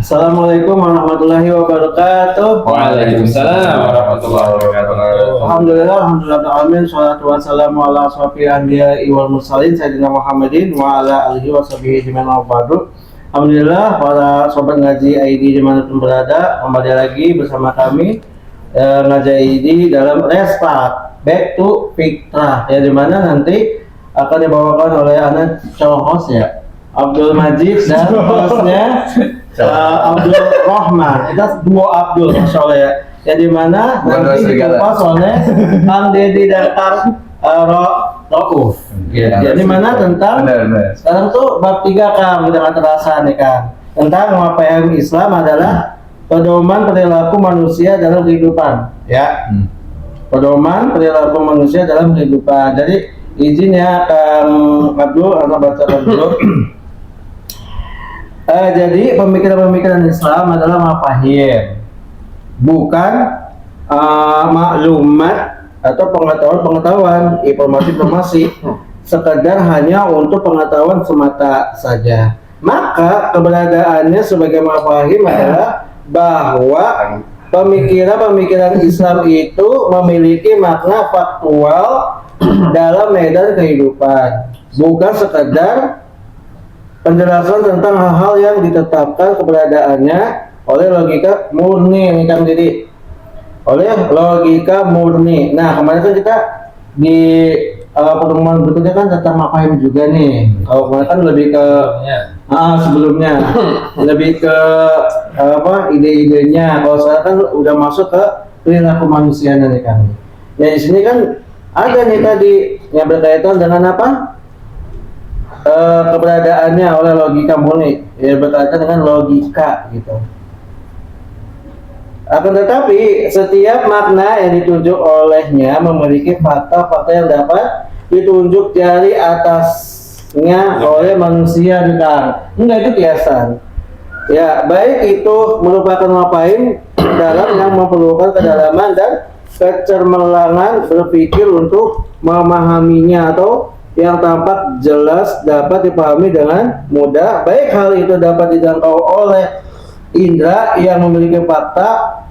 Assalamualaikum warahmatullahi wabarakatuh. Waalaikumsalam warahmatullahi wabarakatuh. Alhamdulillah, alamin. Shalatu wassalamu ala asrofil anbiya'i wal mursalin Sayyidina Muhammadin wa ala alihi wa sahbihi ajma'in wa ba'du. Alhamdulillah, para sobat ngaji ID dimanapun berada, kembali lagi bersama kami ngaji ID dalam restart Back to Fitrah, ya, dimana nanti akan dibawakan oleh anak co-host ya, Abdul Majid, dan hostnya Abdul Rahman. Kita duo Abdul, Masya Allah ya. Ya, dimana nanti dikupas oleh Kang Dedi dan Kang Rauf. Ya, dimana tentang sekarang tuh bab 3 Kang, udah gak terasa nih Kang, tentang mafhum Islam adalah pedoman perilaku manusia dalam kehidupan. Ya, pedoman perilaku manusia dalam kehidupan. Jadi izin ya Kang Abdul, anak baca dulu. Jadi pemikiran-pemikiran Islam adalah mafahim, bukan maklumat atau pengetahuan, informasi sekedar hanya untuk pengetahuan semata saja. Maka keberadaannya sebagai mafahim adalah bahwa pemikiran-pemikiran Islam itu memiliki makna faktual dalam medan kehidupan, bukan sekedar penjelasan tentang hal-hal yang ditetapkan keberadaannya oleh logika murni, nih Kang Didi, oleh logika murni. Nah, kemarin kan kita di pertemuan berikutnya kan tentang mafahim juga nih. Kalau kemarin kan lebih ke sebelumnya lebih ke ide-idenya. Kalau sekarang kan udah masuk ke perilaku manusia nih Kang. Ya, di sini kan ada nih tadi yang berkaitan dengan apa? Keberadaannya oleh logika murni, ya, berkaitan dengan logika gitu. Akan tetapi setiap makna yang ditunjuk olehnya memiliki fakta-fakta yang dapat ditunjuk dari atasnya oleh manusia juga. Enggak, itu kiasan. Ya, baik itu merupakan mafahim dalam yang memerlukan kedalaman dan kecermelangan berpikir untuk memahaminya, atau yang tampak jelas dapat dipahami dengan mudah, baik hal itu dapat dijangkau oleh indera yang memiliki fakta,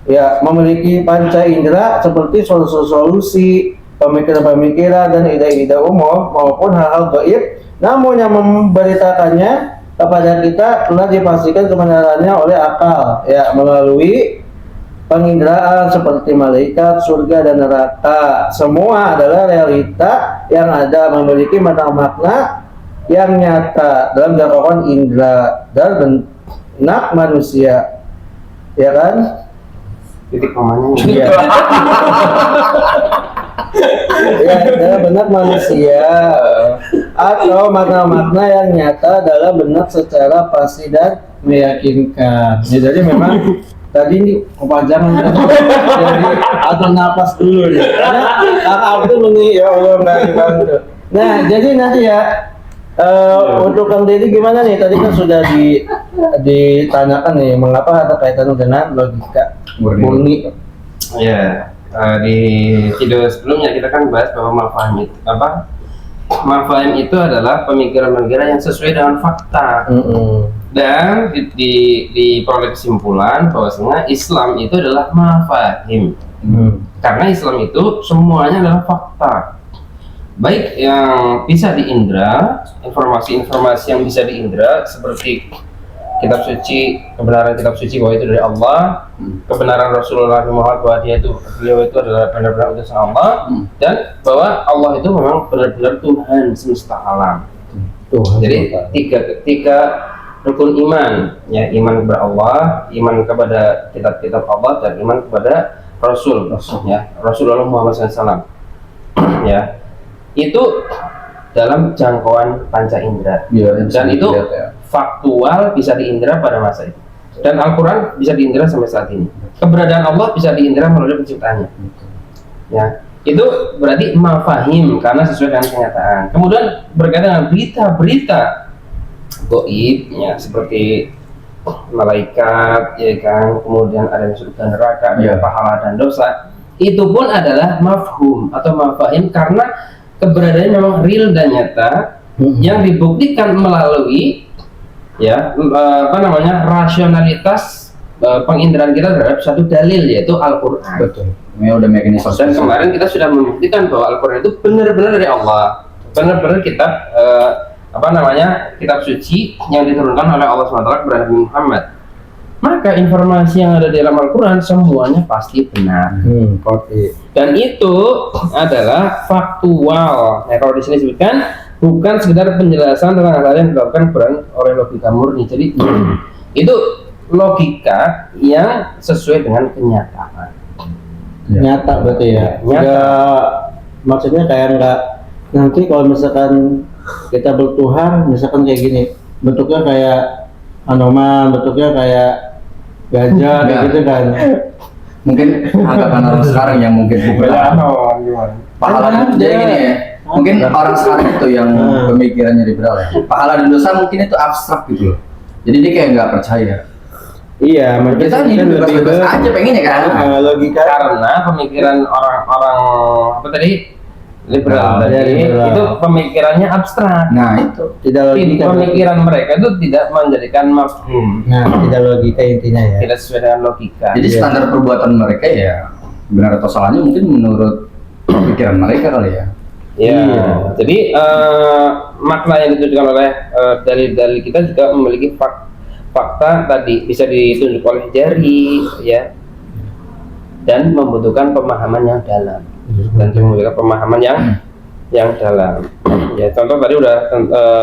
ya, memiliki panca indera seperti solusi, pemikiran-pemikiran dan ide-ide umum, maupun hal-hal gaib, namun yang memberitakannya kepada kita telah dipastikan kebenarannya oleh akal, ya, melalui penginderaan seperti malaikat, surga dan neraka. Semua adalah realita yang ada, memiliki makna yang nyata dalam jangkauan indera dan benak manusia, ya kan? Titik komanya. Iya. Ya, dalam benak manusia atau makna-makna yang nyata dalam benak secara pasti dan meyakinkan. Ya, jadi memang tadi ini kepanjangan kan? Jadi atur napas dulu nih. Kang Abdul nih, ya Allah, nah, jadi nanti ya untuk Kang Dedi gimana nih? Tadi kan sudah ditanyakan nih, mengapa ada kaitan dengan logika murni. Ya, di video sebelumnya kita kan bahas bahwa mafahim itu adalah pemikiran-pemikiran yang sesuai dengan fakta. Dan diperoleh kesimpulan bahwasanya Islam itu adalah mafahim. Karena Islam itu semuanya adalah fakta, baik yang bisa diindra, informasi-informasi yang bisa diindra seperti kitab suci, kebenaran kitab suci bahwa itu dari Allah, kebenaran Rasulullah Muhammad bahwa beliau itu adalah benar-benar utusan Allah, dan bahwa Allah itu memang benar-benar Tuhan semesta alam. Jadi tiga rukun iman, ya, iman kepada Allah, iman kepada kitab-kitab Allah, dan iman kepada Rasul, ya, Rasulullah Muhammad SAW. Ya, itu dalam jangkauan panca indera, dan itu faktual, bisa diindra pada masa itu. Dan Al-Quran bisa diindra sampai saat ini. Keberadaan Allah bisa diindra melalui penciptaannya. Ya, itu berarti mafahim karena sesuai dengan kenyataan. Kemudian berkaitan dengan berita-berita gaib, ya, seperti malaikat, ya kan, kemudian ada yang surga neraka, ada pahala dan dosa, itu pun adalah mafhum atau mafahim karena keberadaannya memang real dan nyata, yang dibuktikan melalui ya rasionalitas penginderaan kita terhadap satu dalil yaitu Al-Quran. Betul. Ini udah mekanisme. Dan kemarin kita sudah membuktikan bahwa Al-Quran itu benar-benar dari Allah, benar-benar kitab kitab suci yang diturunkan oleh Allah SWT kepada Nabi Muhammad. Maka informasi yang ada di dalam Al-Quran semuanya pasti benar. Dan itu adalah faktual. Nah, kalau di sini disebutkan bukan sekedar penjelasan tentang hal yang dilakukan oleh logika murni. Jadi itu logika yang sesuai dengan kenyataan. Nyata berarti ya. Nggak, maksudnya kayak nggak nanti kalau misalkan kita bertuhan misalkan kayak gini, bentuknya kayak anoman, bentuknya kayak gajah kayak gitu kan. Mungkin anggapan orang sekarang yang mungkin pahalanya jadi gini ya. Mungkin orang sekarang itu yang pemikirannya liberal ya. Pahala dan dosa mungkin itu abstrak gitu loh. Jadi dia kayak nggak percaya. Iya, kita ini bebas-bebas aja pengennya kan. Logika karena pemikiran orang-orang liberal tadi itu pemikirannya abstrak. Nah, itu tidak logika. Pemikiran mereka itu tidak menjadikan mafhum. Nah, tidak logika intinya ya. Tidak sesuai dengan logika. Jadi standar perbuatan mereka ya benar atau salahnya mungkin menurut pikiran mereka kali ya. Ya, jadi makna yang ditunjukkan oleh dalil-dalil kita juga memiliki fakta tadi bisa ditunjuk oleh jari ya, dan membutuhkan pemahaman yang dalam dan membutuhkan pemahaman yang dalam. Ya, contoh tadi udah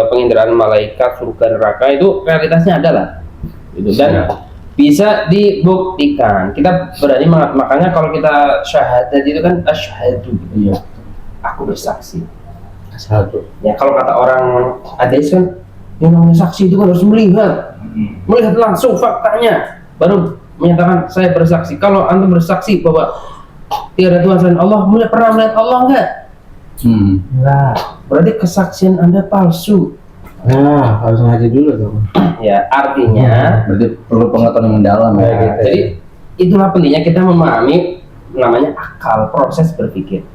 penginderaan malaikat, surga, neraka itu realitasnya adalah gitu, dan bisa dibuktikan. Kita berani makanya kalau kita syahadat itu kan asyhadu gitu. Iya. Aku bersaksi. Satu. Ya kalau kata orang ateis kan yang namanya saksi itu kan harus melihat langsung faktanya baru menyatakan saya bersaksi. Kalau antum bersaksi bahwa tiada Tuhan selain Allah, pernah melihat Allah enggak? Nah, berarti kesaksian Anda palsu. Nah, harus ngaji dulu dong. Ya, artinya berarti perlu pengetahuan yang mendalam ya. Gitu. jadi itulah pentingnya kita memahami namanya akal, proses berpikir.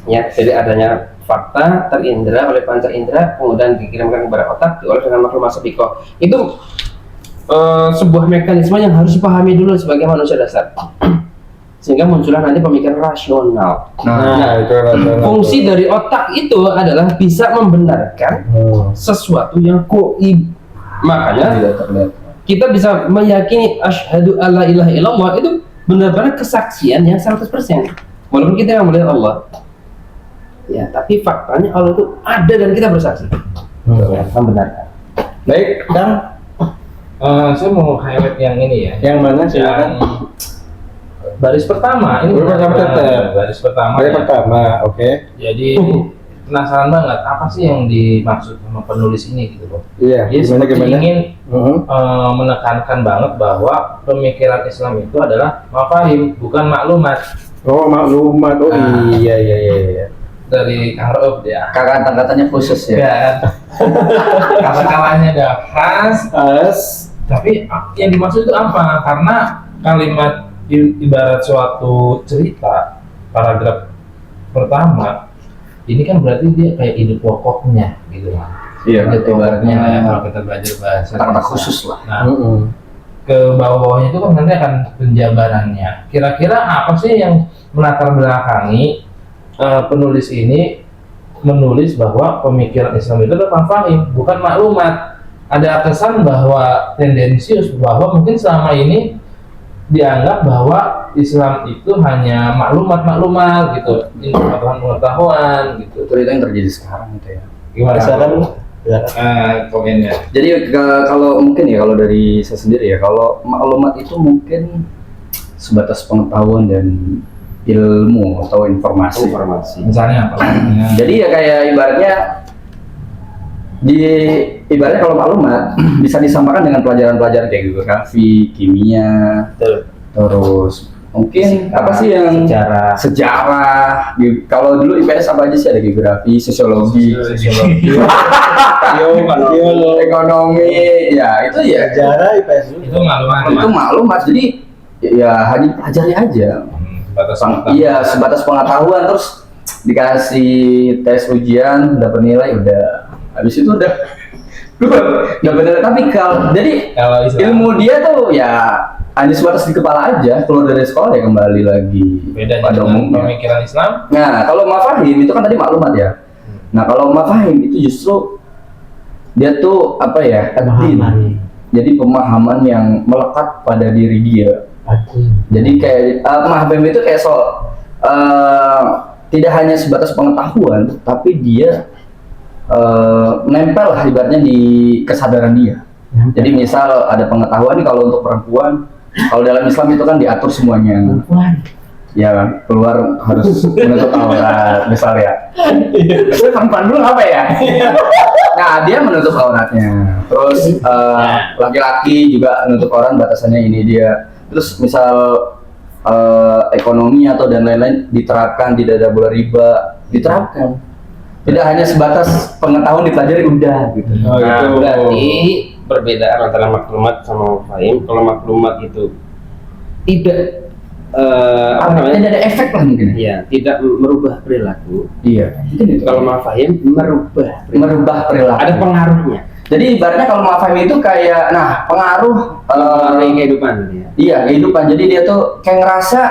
Ya, jadi adanya fakta terindra oleh panca indera, kemudian dikirimkan kepada otak, diolah dengan maklum sabiko. Itu sebuah mekanisme yang harus dipahami dulu sebagai manusia dasar, sehingga muncullah nanti pemikiran rasional. Nah, itu rasional. Fungsi dari otak itu adalah bisa membenarkan sesuatu yang goib. Makanya Tidak terlihat. kita bisa meyakini asyhadu alla ilaha illallah itu benar-benar kesaksian yang 100%. Walaupun kita yang melihat Allah, ya, tapi faktanya Allah itu ada dan kita bersaksi. Ya, membenarkan. Baik, Kang. Saya mau highlight yang ini ya. Yang mana Yang silakan? baris pertama ini. Baris pertama. Baris pertama. Baris Ya. pertama, oke. Jadi penasaran banget apa sih yang dimaksud sama penulis ini gitu loh. Iya, Dia seperti ingin Mhm. menekankan banget bahwa pemikiran Islam itu adalah mafahim, bukan maklumat. Oh, maklumat. Oh, Nah. iya. Dari Kang Rauf ya. Kakak angkatannya khusus ya. Dan kawan-kawannya udah khas, tapi yang dimaksud itu apa? Karena kalimat ibarat suatu cerita paragraf pertama ini kan berarti dia kayak ide pokoknya gitu lah. Iya, Ide ibaratnya pokoknya ya, kalau kita belajar bahasa kata-kata Indonesia. khusus lah. Nah, Mhm. ke bawah-bawahnya itu kan nanti akan penjabarannya. Kira-kira apa sih yang melatar belakangi penulis ini menulis bahwa pemikiran Islam itu adalah mafahim, bukan maklumat. Ada kesan bahwa tendensius bahwa mungkin selama ini dianggap bahwa Islam itu hanya maklumat gitu, pengetahuan gitu. Itu yang terjadi sekarang itu ya. Gimana? Sekarang Komennya. Jadi kalau mungkin ya kalau dari saya sendiri ya, kalau maklumat itu mungkin sebatas pengetahuan dan ilmu atau informasi. Misalnya apa? Jadi ya kayak ibaratnya kalau maklumat bisa disamakan dengan pelajaran-pelajaran kayak geografi, kimia, terus mungkin apa sih yang sejarah. Kalau dulu IPS apa aja sih, ada geografi, sosiologi, ekonomi, ya itu ya sejarah IPS Itu maklumat. itu maklumat. Jadi ya hanya pelajari aja. Iya, sebatas pengetahuan, terus dikasih tes ujian, dapat nilai, udah habis itu udah Nggak benar. Tapi kalau jadi Kalau Islam ilmu dia tuh ya hanya sebatas di kepala aja. Keluar dari sekolah ya kembali lagi beda pada dengan umumnya. pemikiran Islam. Nah, kalau mafahim itu kan tadi maklumat ya. Nah, kalau mafahim itu justru dia tuh apa ya? Ad-din. Jadi pemahaman yang melekat pada diri dia. Jadi kayak mafahim itu kayak tidak hanya sebatas pengetahuan, tapi dia nempel lah ibaratnya di kesadaran dia. Jadi misal ada pengetahuan nih kalau untuk perempuan, kalau dalam Islam itu kan diatur semuanya. Ya keluar harus menutup aurat misal ya. Terus perempuan dulu apa ya? Nah dia menutup auratnya. Terus laki-laki juga menutup aurat batasannya ini dia. Terus misal ekonomi atau dan lain-lain diterapkan, tidak ada bola riba, diterapkan. Tidak hanya sebatas pengetahuan dipelajari udah gitu. Nah, berarti perbedaan antara maklumat sama mafahim. Kalau maklumat itu tidak Tidak ada efek lah mungkin. Iya, tidak merubah perilaku. Iya. Kalau mafahim merubah perilaku. Ada pengaruhnya. Jadi ibaratnya kalau mafahim itu kayak, pengaruh Mengaruhi kehidupan gitu ya. Iya kehidupan. Jadi dia tuh kayak ngerasa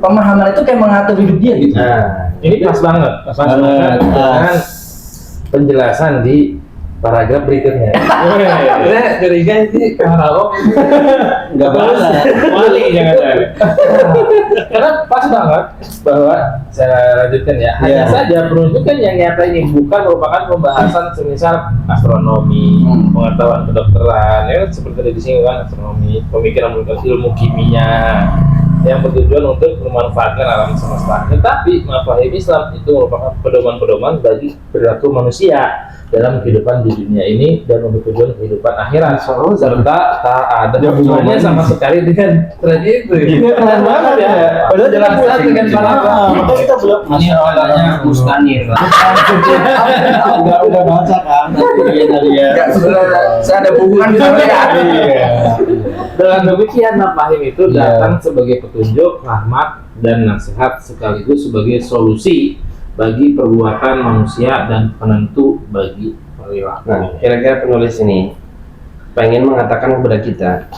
pemahaman itu kayak mengatur hidup dia gitu. Nah, Ini pas banget dengan penjelasan di paragraf berikutnya. Saya curiga sih kalau Nggak bahasa. wali jangan-jangan. Karena pas banget bahwa saya lanjutkan ya. Hanya Iya. saja penunjukan yang nyata ini bukan merupakan pembahasan semisal astronomi, pengetahuan kedokteran, ya seperti tadi disinggung astronomi, pemikiran ilmu kimia yang bertujuan untuk memanfaatkan alam semesta. Tetapi mafahim Islam itu merupakan pedoman-pedoman bagi perilaku manusia dalam kehidupan di dunia ini dan bertujuan kehidupan akhirat serta tak ada hubungannya sama sekali dengan tadi itu. Keren banget ya. Padahal jelaskan dengan paragraf. Maka kita belum. ini awalnya mustanir. Udah baca kan? Enggak sebenarnya saya ada hubungan sama ya. Dengan demikian mafahim itu datang sebagai petunjuk, rahmat dan nasihat sekaligus sebagai solusi bagi perbuatan manusia dan penentu bagi perilaku. Nah, kira-kira penulis ini pengen mengatakan kepada kita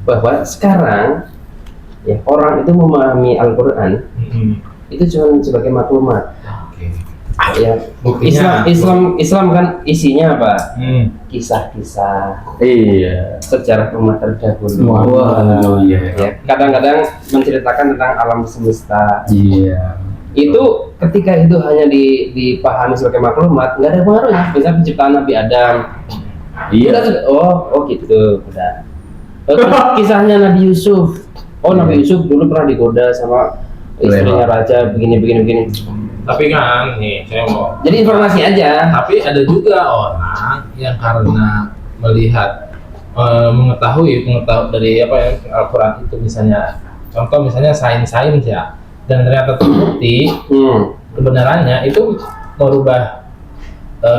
bahwa sekarang ya orang itu memahami Al-Quran itu cuma sebagai maklumat. Ya, Buktinya, Islam kan isinya apa? Kisah-kisah, Iya. sejarah umat terdahulu. Waduh, iya. Ya, kadang-kadang menceritakan tentang alam semesta. Iya. Itu ketika itu hanya dipahami sebagai maklumat, nggak ada pengaruhnya. Misalnya penciptaan Nabi Adam. Iya. Udah, oh gitu, udah. Kisahnya Nabi Yusuf. Oh, Nabi Yusuf dulu pernah digoda sama istrinya raja begini. Tapi kan nih saya mau. Jadi informasi aja. Tapi ada juga orang yang karena melihat mengetahui dari apa ya Al-Quran itu misalnya, contoh misalnya sains ya, dan ternyata terbukti kebenarannya itu merubah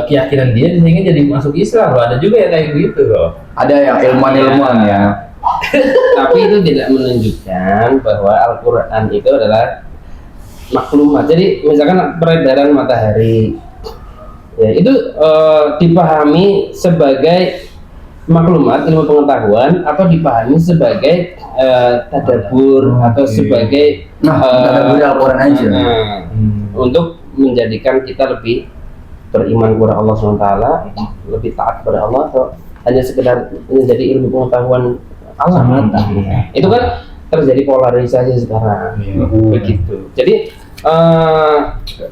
keyakinan dia sehingga jadi masuk Islam loh. Ada juga yang kayak gitu loh. Ada yang ilmuwan ya. Tapi itu tidak menunjukkan bahwa Al-Quran itu adalah maklumat. Jadi misalkan peredaran matahari ya, itu dipahami sebagai maklumat, ilmu pengetahuan, atau dipahami sebagai tadabbur atau sebagai tadabbur Al-Quran aja. Untuk menjadikan kita lebih beriman kepada Allah SWT, lebih taat kepada Allah, atau hanya sekedar menjadi ilmu pengetahuan Allah semata. Itu kan terjadi polarisasi sekarang. Begitu. Jadi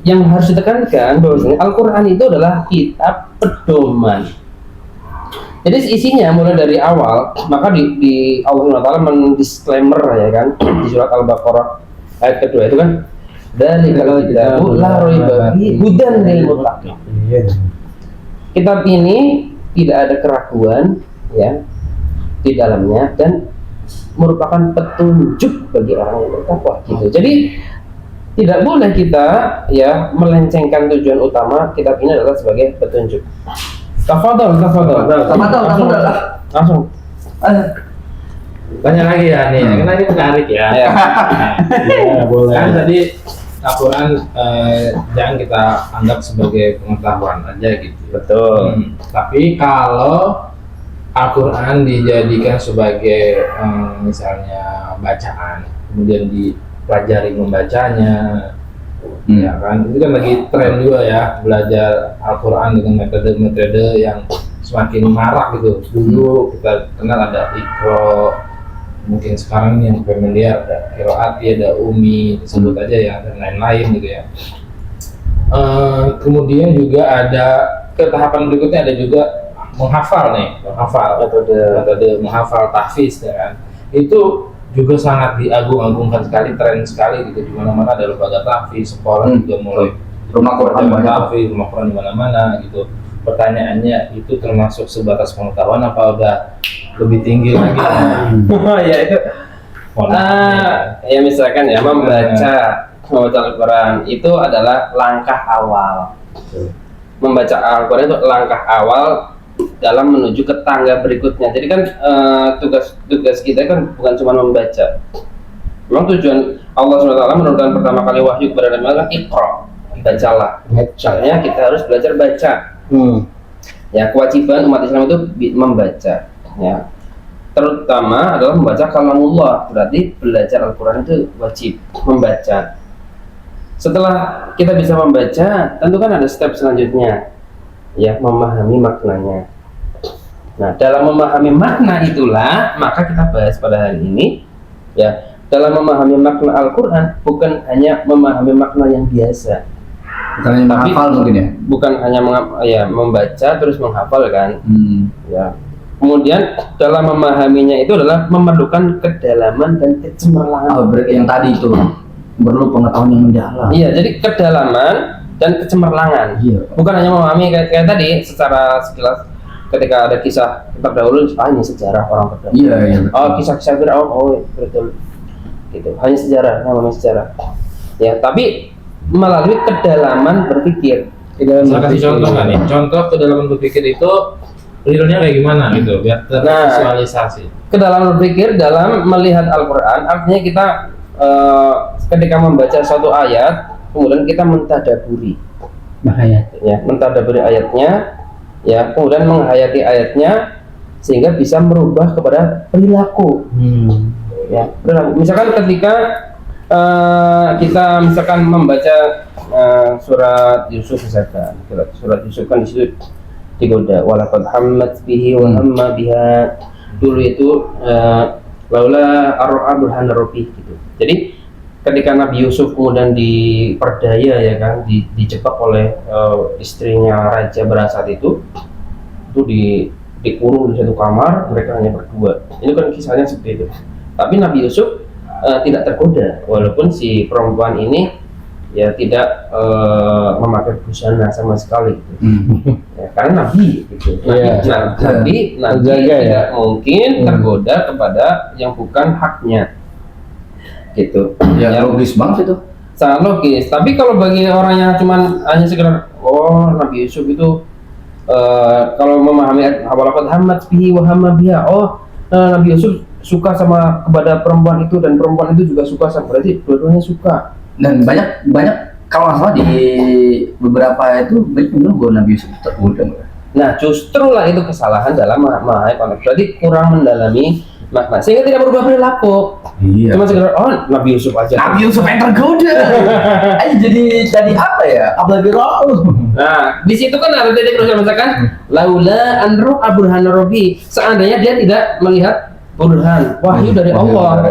yang harus ditekankan bahwasanya Al-Quran itu adalah kitab pedoman. Jadi isinya mulai dari awal, maka di Allah SWT mendisklaimer ya kan di surat Al-Baqarah ayat kedua itu kan, dari kalau kitabu la raiba fihi hudan lil muttaqin. Kitab ini tidak ada keraguan ya di dalamnya dan merupakan petunjuk bagi orang yang bertakwa gitu. Jadi tidak boleh kita ya melencengkan tujuan utama kitab ini adalah sebagai petunjuk. Tafadhol. Langsung. Tanya lagi ya nih, karena ini menarik ya. Ya. Boleh. Kan tadi Al-Quran jangan kita anggap sebagai pengetahuan aja gitu. Betul. Tapi kalau Al-Quran dijadikan sebagai misalnya bacaan, kemudian dipelajari membacanya, ya kan, itu kan lagi tren juga ya, belajar Al-Quran dengan metode-metode yang semakin marak gitu. Dulu kita kenal ada Iqra, mungkin sekarang yang familiar ada Qiraati, ada Umi, disebut aja ya, dan lain-lain gitu ya. Kemudian juga ada ke tahapan berikutnya, ada juga menghafal metode menghafal tahfiz ya kan. Itu juga sangat diagung-agungkan sekali, tren sekali gitu, di mana-mana ada lembaga tahfiz, sekolah juga mulai Rumah Quran banyak. tahfiz, rumah Quran di mana-mana gitu. Pertanyaannya, itu termasuk sebatas pengetahuan apa udah lebih tinggi lagi? Ya itu. Ya misalkan ya membaca Al-Quran itu adalah langkah awal. Membaca Al-Quran itu langkah awal dalam menuju ke tangga berikutnya. Jadi kan tugas kita kan bukan cuma membaca. Memang tujuan Allah SWT menurunkan pertama kali wahyu kepada Nabi Muhammad, Iqra, bacalah. Soalnya kita harus belajar baca. Ya, kewajiban umat Islam itu membaca. Ya, terutama adalah membaca kalamullah. Berarti belajar Al-Quran itu wajib membaca. Setelah kita bisa membaca, tentu kan ada step selanjutnya, ya, memahami maknanya. Nah, dalam memahami makna itulah maka kita bahas pada hari ini, ya, dalam memahami makna Al-Quran bukan hanya memahami makna yang biasa, Bukan hanya menghafal mungkin ya. bukan hanya membaca terus menghafal kan, ya. Kemudian dalam memahaminya itu adalah memerlukan kedalaman dan kecemerlangan. Yang tadi itu perlu pengetahuan yang mendalam. Iya, jadi kedalaman dan kecemerlangan. Iya. Bukan hanya memahami kayak tadi secara sekilas ketika ada kisah terdahulu, ini sejarah orang terdahulu. Iya, iya. Oh, kisah-kisah Fir'aun, oh betul. Gitu. Hanya sejarah, namanya sejarah. Ya, tapi melalui kedalaman berpikir. Saya kasih contoh kan nih, contoh kedalaman berpikir itu realnya kayak gimana gitu, biar tervisualisasi. Kedalaman berpikir dalam melihat Al-Quran, artinya kita ketika membaca suatu ayat, kemudian kita mentadaburi. Ya, mentadaburi ayatnya, ya, kemudian menghayati ayatnya sehingga bisa merubah kepada perilaku. Ya, misalkan ketika kita misalkan membaca surat Yusuf misalkan, surat Yusuf kan di situ digoda, walaqad hammat bihi wa hamma biha, dulu itu laula ar-ra'a burhana rabbih gitu. Jadi ketika Nabi Yusuf kemudian diperdaya ya kan, dijebak oleh istrinya Raja Berasat itu dikurung di satu kamar, mereka hanya berdua. Ini kan kisahnya seperti itu. Tapi Nabi Yusuf tidak tergoda, walaupun si perempuan ini ya tidak memakai busana sama sekali. Ya, karena Nabi, gitu. Nabi tidak mungkin tergoda kepada yang bukan haknya, gitu. Ya, logis banget itu. Sangat logis. Tapi kalau bagi orang yang cuman hanya sekedar Nabi Yusuf itu kalau memahami walaqad hammat bihi wa hamma biha, Nabi Yusuf suka sama kepada perempuan itu dan perempuan itu juga suka sama, berarti dua-duanya suka. Dan banyak kalau nggak salah di beberapa itu banyak bilang bahwa Nabi Yusuf tergoda. Nah, justru lah itu kesalahan dalam memahami konteks. Berarti kurang mendalami makna sehingga tidak berubah perilaku. Iya. Cuma sekedar Nabi Yusuf aja. Nabi Yusuf yang tergoda. Ayo jadi apa ya? Apalagi roh. Nah, di situ kan ada titik terus misalkan laula anru aburhan robi. Seandainya dia tidak melihat burhan, wahyu dari Allah.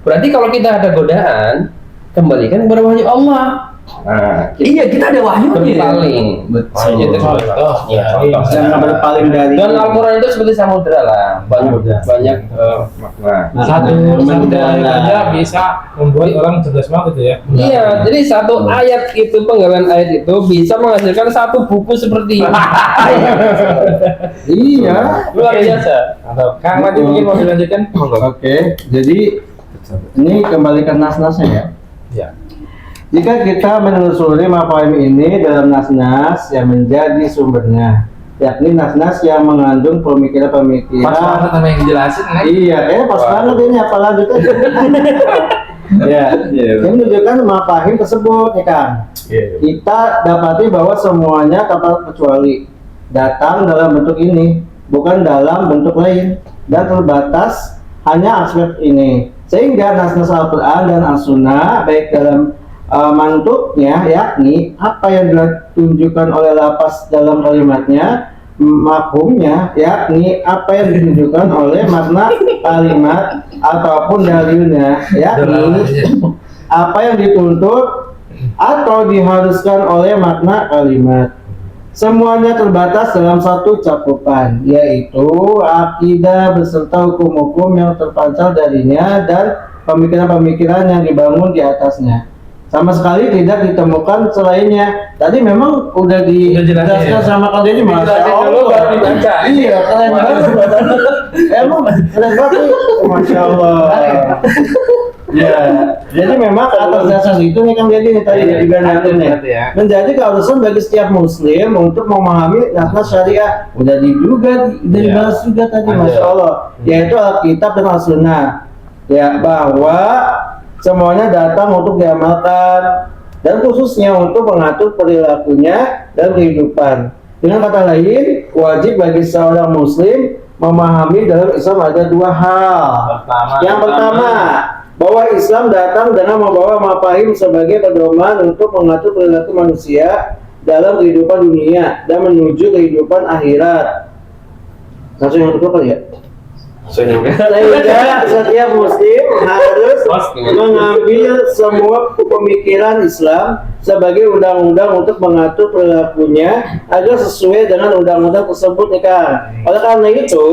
Berarti kalau kita ada godaan, kembalikan kepada wahyu Allah. Nah, iya, kita ada wahyu berpaling. Betul. Jangan berpaling dari. Dan Al-Quran itu seperti samudra lah, banyak makna. Satu aja bisa membuat orang cerdas banget itu ya. Iya, jadi satu ayat itu, penggalan ayat itu bisa menghasilkan satu buku seperti ini. Iya, luar biasa. Kang Mati mungkin mau dilanjutkan? Oke, jadi ini kembali ke nas-nasnya ya. Ya. Jika kita menelusuri mafahim ini dalam nas-nas yang menjadi sumbernya, yakni nas-nas yang mengandung pemikiran-pemikiran. Pas banget sama yang dijelasin kan? Iya, pas banget ini, apa lanjut aja. Ya, ini menunjukkan mafahim tersebut, ya kan? Kita dapati bahwa semuanya tanpa kecuali datang dalam bentuk ini, bukan dalam bentuk lain, dan terbatas hanya aspek ini. Sehingga nas-nas Al-Quran dan As-Sunnah baik dalam mantuknya, yakni apa yang ditunjukkan oleh lafaz dalam kalimatnya, mafhumnya, yakni apa yang ditunjukkan oleh makna kalimat ataupun dalilnya, yakni apa yang dituntut atau diharuskan oleh makna kalimat. Semuanya terbatas dalam satu cakupan, yaitu akidah beserta hukum-hukum yang terpancar darinya dan pemikiran-pemikiran yang dibangun di atasnya. Sama sekali tidak ditemukan selainnya. Tadi memang udah dijelaskan sama kalian, Masya Allah. Iya, keren banget. Emang keren banget, Masya Allah. Ya, jadi memang atas dasar itu nih kan jadi tadi menjadi keharusan bagi setiap muslim untuk memahami nas syariah. Udah dibahas juga tadi, Masya Allah, yaitu Alkitab dan As-Sunnah. Ya, bahwa semuanya datang untuk diamalkan dan khususnya untuk mengatur perilakunya dan kehidupan. Dengan kata lain, wajib bagi seorang muslim memahami dalam Islam ada dua hal. Yang pertama, bahwa Islam datang dengan membawa mafahim sebagai pedoman untuk mengatur perilaku manusia dalam kehidupan dunia dan menuju kehidupan akhirat. Langsung yang kedua kali ya. Sehingga setiap muslim harus mengambil semua pemikiran Islam sebagai undang-undang untuk mengatur perilakunya agar sesuai dengan undang-undang tersebut, ya kan? Oleh karena itu,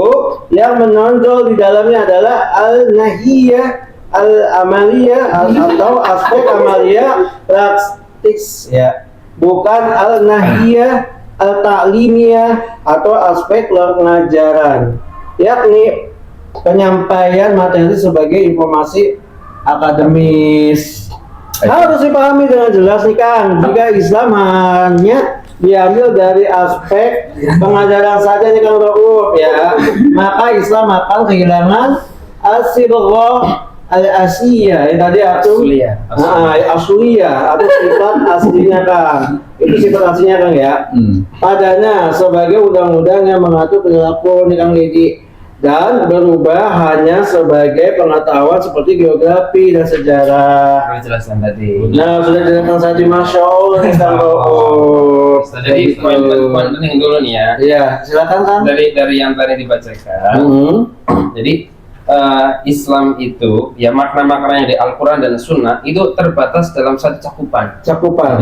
yang menonjol di dalamnya adalah al-nahiyah, al-amaliyah atau aspek amaliyah praktis, ya, bukan al-nahiyah, al-ta'limiyah atau aspek pengajaran, yakni penyampaian materi sebagai informasi akademis. Harus dipahami dengan jelas nih Kang, jika Islam hanya diambil dari aspek pengajaran saja nih Kang Rauf, ya, maka Islam akan kehilangan as-sirghah al-asiyah yang tadi asliyah atau sifat aslinya Kang. Itu sifat aslinya Kang, ya. Padanya sebagai undang-undang yang mengatur perilaku nih Kang Lidi, dan berubah hanya sebagai pengetahuan seperti geografi dan sejarah. Sudah jelaskan tadi. Nah, sudah jelaskan tadi, Masya Allah nih Kang Rauf. Jadi poin penting dulu nih ya. Iya, silakan Kang. Dari yang tadi dibacakan. Jadi Islam itu ya makna-maknanya di Al-Quran dan Sunnah itu terbatas dalam satu cakupan,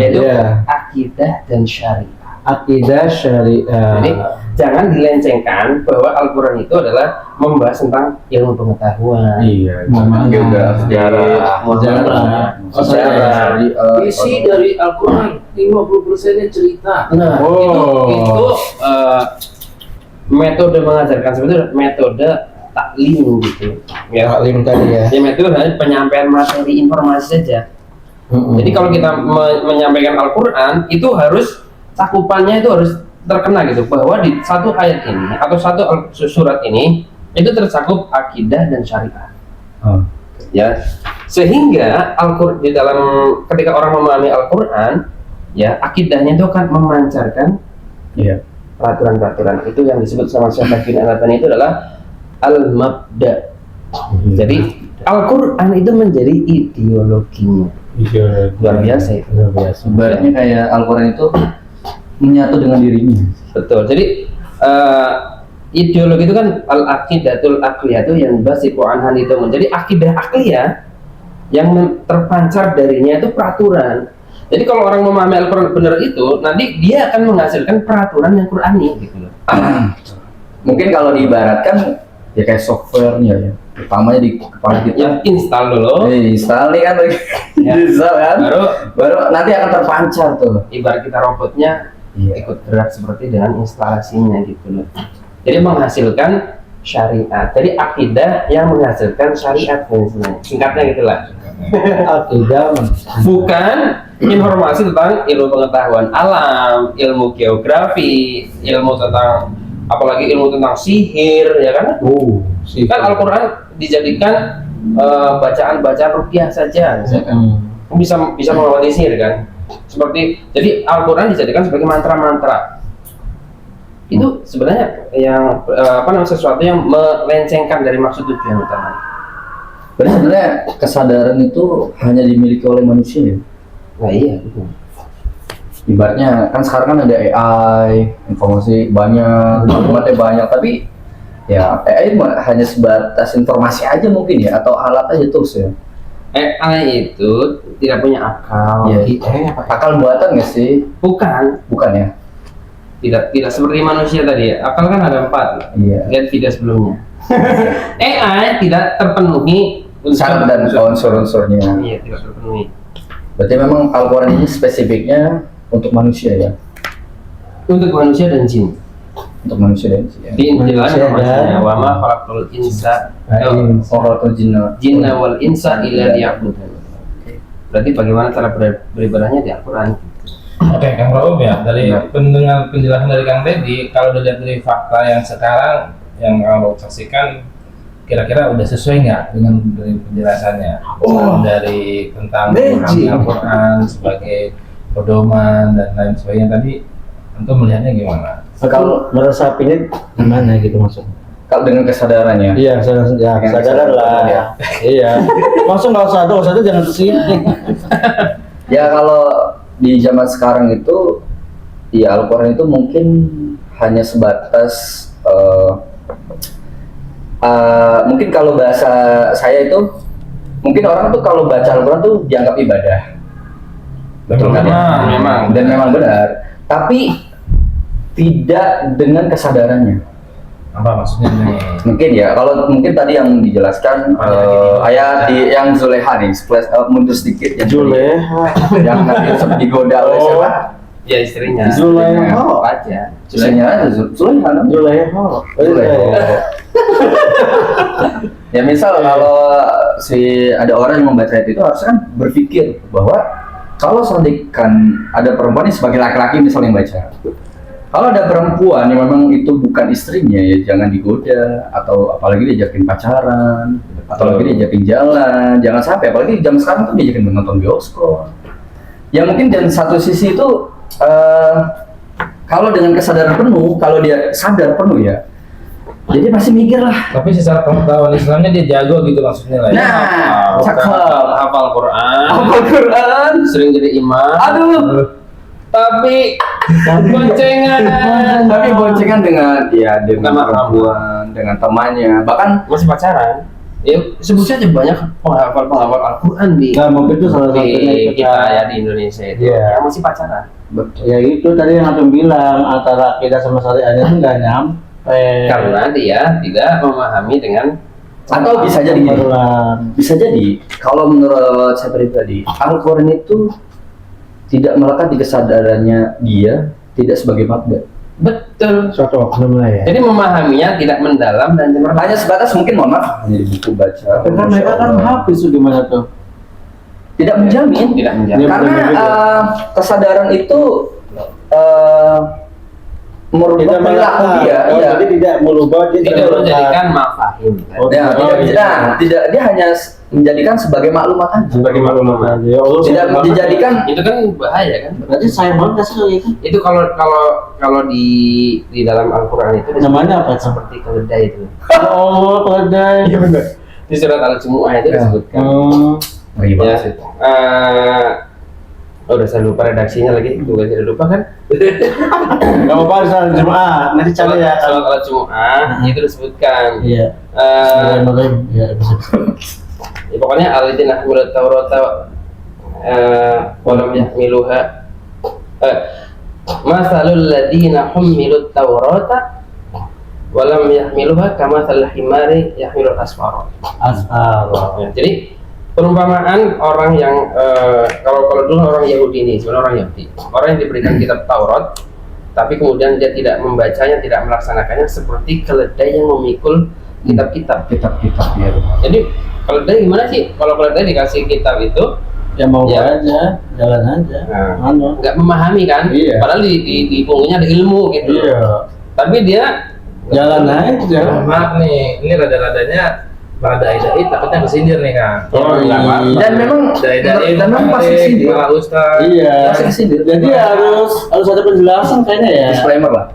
yaitu akidah dan syariah. Akidah syariah. Jadi jangan dilencengkan bahwa Al-Quran itu adalah membahas tentang ilmu pengetahuan. Iya, geografi, sejarah. Isi dari Al-Quran 50%-nya cerita. Nah, itu metode mengajarkan sebetulnya metode taklim gitu. Ya, taklim tadi ya. Ya, metode hanya penyampaian materi informasi saja. Jadi kalau kita menyampaikan Al-Quran itu harus cakupannya itu harus terkena gitu, bahwa di satu ayat ini atau satu surat ini itu tercakup akidah dan syariah. Ya, sehingga Al-Quran di dalam ketika orang memahami Al-Quran, ya, akidahnya itu akan memancarkan peraturan-peraturan itu yang disebut sama Syekh bin Al-Albani itu adalah al-mabda. Jadi Al-Quran itu menjadi ideologinya. Luar biasa itu. Ibaratnya kayak Al-Quran itu menyatu dengan dirinya. Betul. Jadi ideologi itu kan al-aqidatul aqliyah itu yang basiku anhan itu menjadi akidah akliyah yang terpancar darinya itu peraturan. Jadi kalau orang memahami Al-Quran benar itu, nanti dia akan menghasilkan peraturan yang Qurani gitu loh. Mungkin kalau diibaratkan ya kayak softwarenya ya. Utamanya di kepala kita. Yang install dulu. Install nih kan, install kan. Baru nanti akan terpancar tuh. Ibarat kita robotnya ikut gerak seperti dengan instalasinya gitu loh. Jadi menghasilkan syariat. Jadi akidah yang menghasilkan syariat singkatnya gitulah. Akidah Bukan informasi tentang ilmu pengetahuan alam, ilmu geografi, ilmu tentang apalagi ilmu tentang sihir, ya kan? Kan Al-Quran dijadikan bacaan-bacaan ruqyah saja, misalkan. Bisa mengobati sihir kan. Seperti jadi Al-Quran dijadikan sebagai mantra-mantra. Itu sebenarnya yang sesuatu yang melencengkan dari maksud tujuan utama. Berarti sebenarnya kesadaran itu hanya dimiliki oleh manusia ya? Nah iya, betul. Ibaratnya kan sekarang kan ada AI, informasi banyak, maklumatnya banyak, tapi ya AI hanya sebatas informasi aja mungkin ya, atau alat aja terus ya. AI itu tidak punya akal. Ya, apa? akal buatan nggak sih? Bukan ya? Tidak seperti manusia tadi ya. Akal kan ada 4. Iya. Lihat video sebelumnya. AI tidak terpenuhi Syarat dan unsur-unsurnya. Iya, tidak terpenuhi. Berarti memang Al-Quran ini spesifiknya untuk manusia ya? Untuk manusia dan jin. Untuk manusia dan jin. Di dalam Manusia maksudnya dan- wa ma khalaqtul insa Orang jinna. jinna wal insa illa liya'budun. Berarti bagaimana cara beribadahnya di Al-Quran? Oke, Kang Raub ya, dari penjelasan dari Kang Deddy, kalau dilihat dari fakta yang sekarang yang Kang Raub saksikan, kira-kira udah sesuai nggak dengan dari penjelasannya? Dari tentang memahami Al-Quran sebagai pedoman dan lain sebagainya tadi, tentu melihatnya gimana? Kalau meresapinya gimana gitu maksudnya? Kalau dengan kesadarannya. Iya, kesadaran lah. Ya. Iya. Langsung nggak usah jangan kesini. Ya kalau di zaman sekarang itu, ya Al-Quran itu mungkin hanya sebatas mungkin kalau bahasa saya itu, mungkin orang tuh kalau baca Al-Quran tuh dianggap ibadah. Betul kan ya? Memang. Dan memang benar. Tapi tidak dengan kesadarannya. Apa maksudnya nih? Mungkin ya, kalau mungkin tadi yang dijelaskan ayat di yang Zulekha nih, mundur sedikit yang yang nanti sempat digoda oleh siapa? Ya istrinya. Zulekha. Aja. Zulekha, Zulekha namanya. Zulekha. Ya misal kalau ada orang yang membaca ayat itu harusnya kan berpikir bahwa kalau seandainya ada perempuan ini sebagai laki-laki misalnya yang baca, kalau ada perempuan yang memang itu bukan istrinya ya jangan digoda, atau apalagi diajakin pacaran, atau lagi diajakin jalan, jangan sampai, apalagi jam sekarang tuh diajakin menonton bioskop. Ya mungkin dan satu sisi itu kalau dengan kesadaran penuh, kalau dia sadar penuh ya, jadi pasti mikir lah. Tapi secara pengetahuan Islamnya dia jago gitu maksudnya lah. Ya? Nah, cakep. Hafal Quran. Al-Quran. Sering jadi imam. Aduh. Tapi boncengan. Tapi boncengan dengan ya dengan Sama perempuan, dengan temannya, bahkan Masih pacaran. Ya sebut saja banyak penghafal Al-Quran di Nah, mungkin itu salah satunya di kita ya di Indonesia itu Iya. yang masih pacaran. Ya itu tadi yang aku bilang antara kita sama syariahnya itu nggak nyampe. Karena dia tidak memahami dengan atau bisa jadi gini. Berulang. Bisa jadi kalau menurut saya pribadi Al-Quran itu tidak melekat di kesadarannya dia, tidak sebagai mabda. betul. Suatu oknum lah ya. Jadi memahaminya tidak mendalam dan cemerlang. Hanya sebatas mungkin mohon maaf hanya di buku baca. Tapi kan mereka kan habis tuh gimana tuh? Tidak menjamin. Tidak menjamin. Iya. Karena kesadaran itu merubah perilaku dia. Iya. Jadi tidak merubah dia Tidak menjadikan mafahim. Oh, Ya, tidak dia hanya menjadikan sebagai maklumat aja. Sebagai maklumat. Ya Allah. Tidak dijadikan Itu kan bahaya kan? Berarti saya banget kasih kayak gitu. Itu kalau di dalam Al-Quran itu Namanya apa? seperti keledai itu. Ya Allah, keledai. Iya benar. Di surat Al-Jumu'ah itu disebutkan. ngeri Ya. banget sih. Udah saya lupa redaksinya lagi. Gue tidak lupa kan? Gak apa-apa, salah Jumat. Nanti cari ya. Surat Al-Jumu'ah itu disebutkan. Iya. Ya, bisa. Ya, pokoknya alladzina hamilut taurata wa lam yahmiluha masalul ladzina humilut taurata wa lam yahmiluha kamathal himari yahmilul asfara. Asal. Ya, jadi perumpamaan orang yang kalau dulu orang Yahudi ini sebenarnya orang yang diberikan kitab Taurat tapi kemudian dia tidak membacanya, tidak melaksanakannya, seperti keledai yang memikul kitab-kitab. Kitab-kitab ya. Jadi keledai gimana sih? Kalau keledai dikasih kitab itu Ya mau Ya. aja, jalan aja. Nah. Anu. nggak memahami kan? Iya. Padahal di punggungnya ada ilmu gitu. Iya. Tapi dia Jalan aja, jalan. Maaf nih, ini rada-radanya rada dai takutnya kesindir nih Kang. Oh, iya. Dan memang pasti kesindir. Kepala Ustaz. Iya. Pasti kesindir. Jadi harus ada penjelasan kayaknya ya. Disclaimer lah.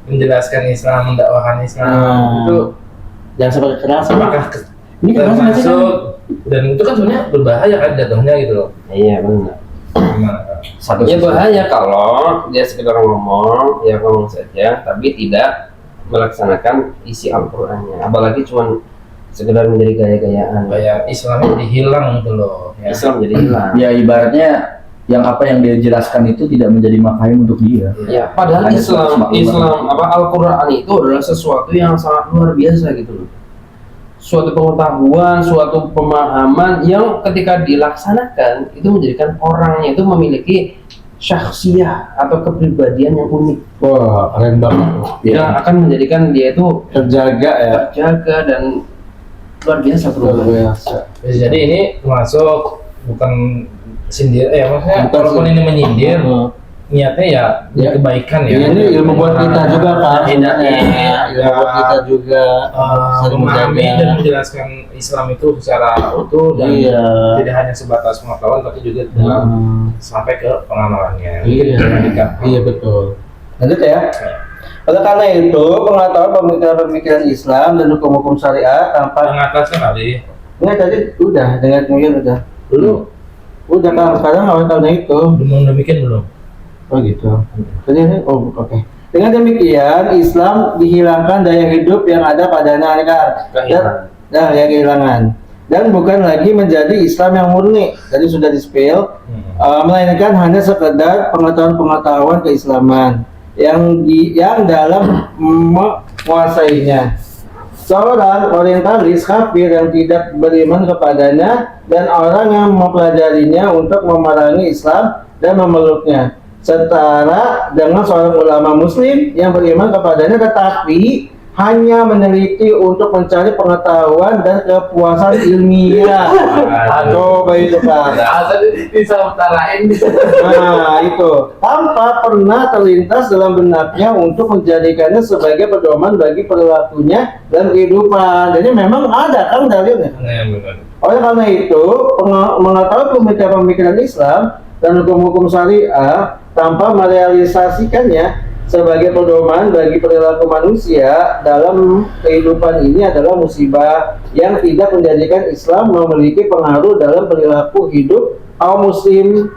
Menjelaskan Islam, mendakwakan Islam itu jangan sampai kekerasan. apakah Ini kekerasan nggak sih, Kang? termasuk dan itu kan sebenarnya berbahaya kan jatuhnya gitu loh. Iya benar. Gimana, Kang? Satu Ya sisi. bahaya kalau dia sekedar ngomong, ya ngomong saja, tapi tidak melaksanakan isi Al-Qur'annya. Apalagi cuma sekedar menjadi gaya-gayaan. Kayak Islamnya jadi hilang gitu loh. Ya. Islam jadi hilang. Ya ibaratnya yang apa yang dia jelaskan itu tidak menjadi mafhum untuk dia. Ya, padahal Hanya Islam Al-Qur'an itu adalah sesuatu yang sangat luar biasa gitu loh. Suatu pengetahuan, suatu pemahaman yang ketika dilaksanakan itu menjadikan orangnya itu memiliki syakhsiyah atau kepribadian yang unik. Wah, keren banget. Yang akan menjadikan dia itu Terjaga ya. terjaga dan luar biasa Luar perubahan. biasa. Jadi ini termasuk bukan sindir, maksudnya Bukan walaupun ini menyindir, Hmm. niatnya ya Ya. kebaikan ya. Ini ilmu buat kita juga kan. Tidak, Ilmu buat kita juga. Saling memahami menjaga. dan menjelaskan Islam itu secara utuh dan Iya. tidak hanya sebatas pengetahuan tapi juga dalam sampai ke pengamalannya. Iya. Iya betul. Lanjut ya. Oleh karena itu, pengetahuan pemikiran-pemikiran Islam dan hukum-hukum syariat tanpa Yang atasnya kali ini tadi udah dengan mungkin udah. belum Udah kan sekarang oleh karena itu. belum demikian belum. Oh gitu. Tadi ini oke. Dengan demikian Islam dihilangkan daya hidup yang ada padanya kan. Kehilangan. Ya kehilangan. Dan bukan lagi menjadi Islam yang murni. Tadi sudah di-spill. Melainkan hanya sekedar pengetahuan keislaman yang dalam menguasainya. Seorang orientalis kafir yang tidak beriman kepadanya dan orang yang mempelajarinya untuk memerangi Islam dan memeluknya, setara dengan seorang ulama muslim yang beriman kepadanya tetapi hanya meneliti untuk mencari pengetahuan dan kepuasan ilmiah. Coba itu Pak. Bisa utarain. Nah itu tanpa pernah terlintas dalam benaknya untuk menjadikannya sebagai pedoman bagi perilakunya dan kehidupan. Jadi memang ada kan dalilnya. Oleh karena itu mengetahui pemikiran Islam dan hukum-hukum syariah tanpa merealisasikannya sebagai pedoman bagi perilaku manusia dalam kehidupan ini adalah musibah yang tidak menjadikan Islam memiliki pengaruh dalam perilaku hidup kaum muslim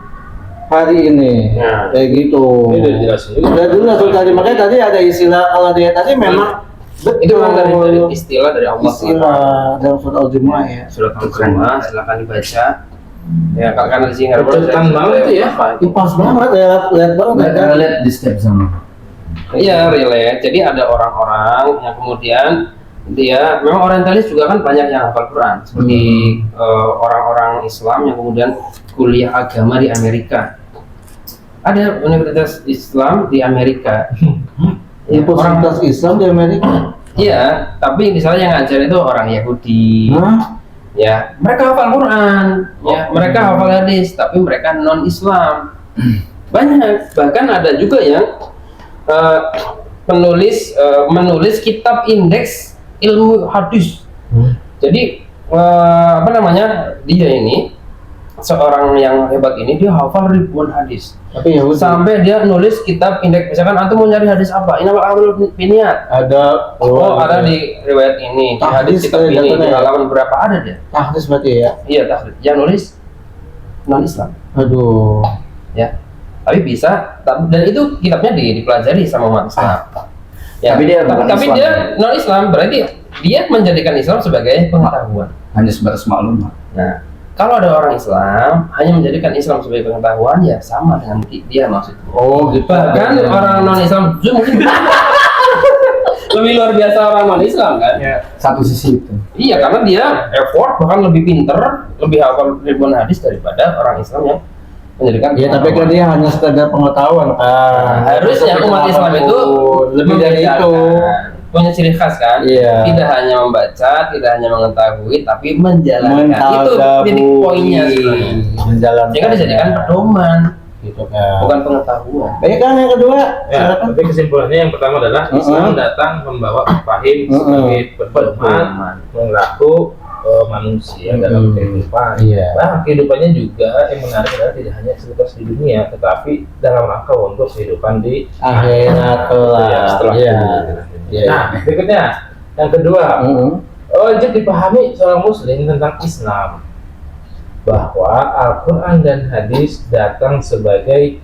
hari ini. Nah. Kayak gitu. Ini udah dijelasin juga. Udah jelas tuh tadi, makanya tadi ada istilah, kalau dia tadi memang Itu memang dari istilah dari Allah. istilah dalam surat Al-Jumu'ah ya. Surat Al-Jumu'ah silakan dibaca. Ya kalau di sini Cepetan banget tuh ya. Ini pas banget ya, lihat banget ya kan. Lihat di step sana. Iya, relate. Jadi ada orang-orang yang kemudian dia memang orientalis juga kan banyak yang hafal Quran seperti orang-orang Islam yang kemudian kuliah agama di Amerika. Ada universitas Islam di Amerika. Ya, Universitas Islam di Amerika. Iya, tapi misalnya yang ngajar itu orang Yahudi. Hah? Ya, mereka hafal Quran, ya, mereka hafal hadis, tapi mereka non Islam. Banyak, bahkan ada juga yang menulis kitab indeks ilmu hadis. Jadi apa namanya, dia ini seorang yang hebat ini dia hafal ribuan hadis. Tapi ya Sampai dia nulis kitab indeks, misalkan antum mau nyari hadis apa? Ini Al-Amalul Biniyat. ada Ada di riwayat ini, di hadis Tahdits kitab kayak ini, di jatuhnya ya? halaman berapa ada dia? tahdits berarti ya. Iya, tahdits. Yang nulis non Islam. Aduh. Ya, tapi bisa, dan itu kitabnya dipelajari sama umat Islam. Ya, Tapi dia bukan tapi Islam. dia non Islam, berarti dia menjadikan Islam sebagai pengetahuan. Hanya sebatas maklumat. Nah, kalau ada orang Islam hanya menjadikan Islam sebagai pengetahuan, ya sama dengan dia maksudnya. Oh gitu. Bahkan orang non Islam mungkin lebih luar biasa orang non Islam kan? Satu sisi itu. Iya, karena dia effort bahkan lebih pinter, lebih hafal ribuan hadis daripada orang Islam yang menjadikan. Ya tapi kan dia hanya sekedar pengetahuan kan. Harusnya umat Islam itu lebih dari itu. punya ciri khas kan, Iya. tidak hanya membaca, tidak hanya mengetahui, tapi menjalankan. Itu titik poinnya sebenarnya. Menjalankan. Sehingga dijadikan pedoman. gitu kan. Bukan pengetahuan. Baik kan yang kedua? Ya, Silakan. tapi kesimpulannya yang pertama adalah Islam datang membawa fahim sebagai pedoman perilaku manusia dalam kehidupan. Iya. Nah, kehidupannya juga yang menarik adalah tidak hanya sebatas di dunia, tetapi dalam rangka untuk kehidupan di Akhirat kelak. setelah Iya. dunia. Iya. Nah, berikutnya yang kedua, wajib dipahami seorang muslim tentang Islam bahwa Al-Quran dan hadis datang sebagai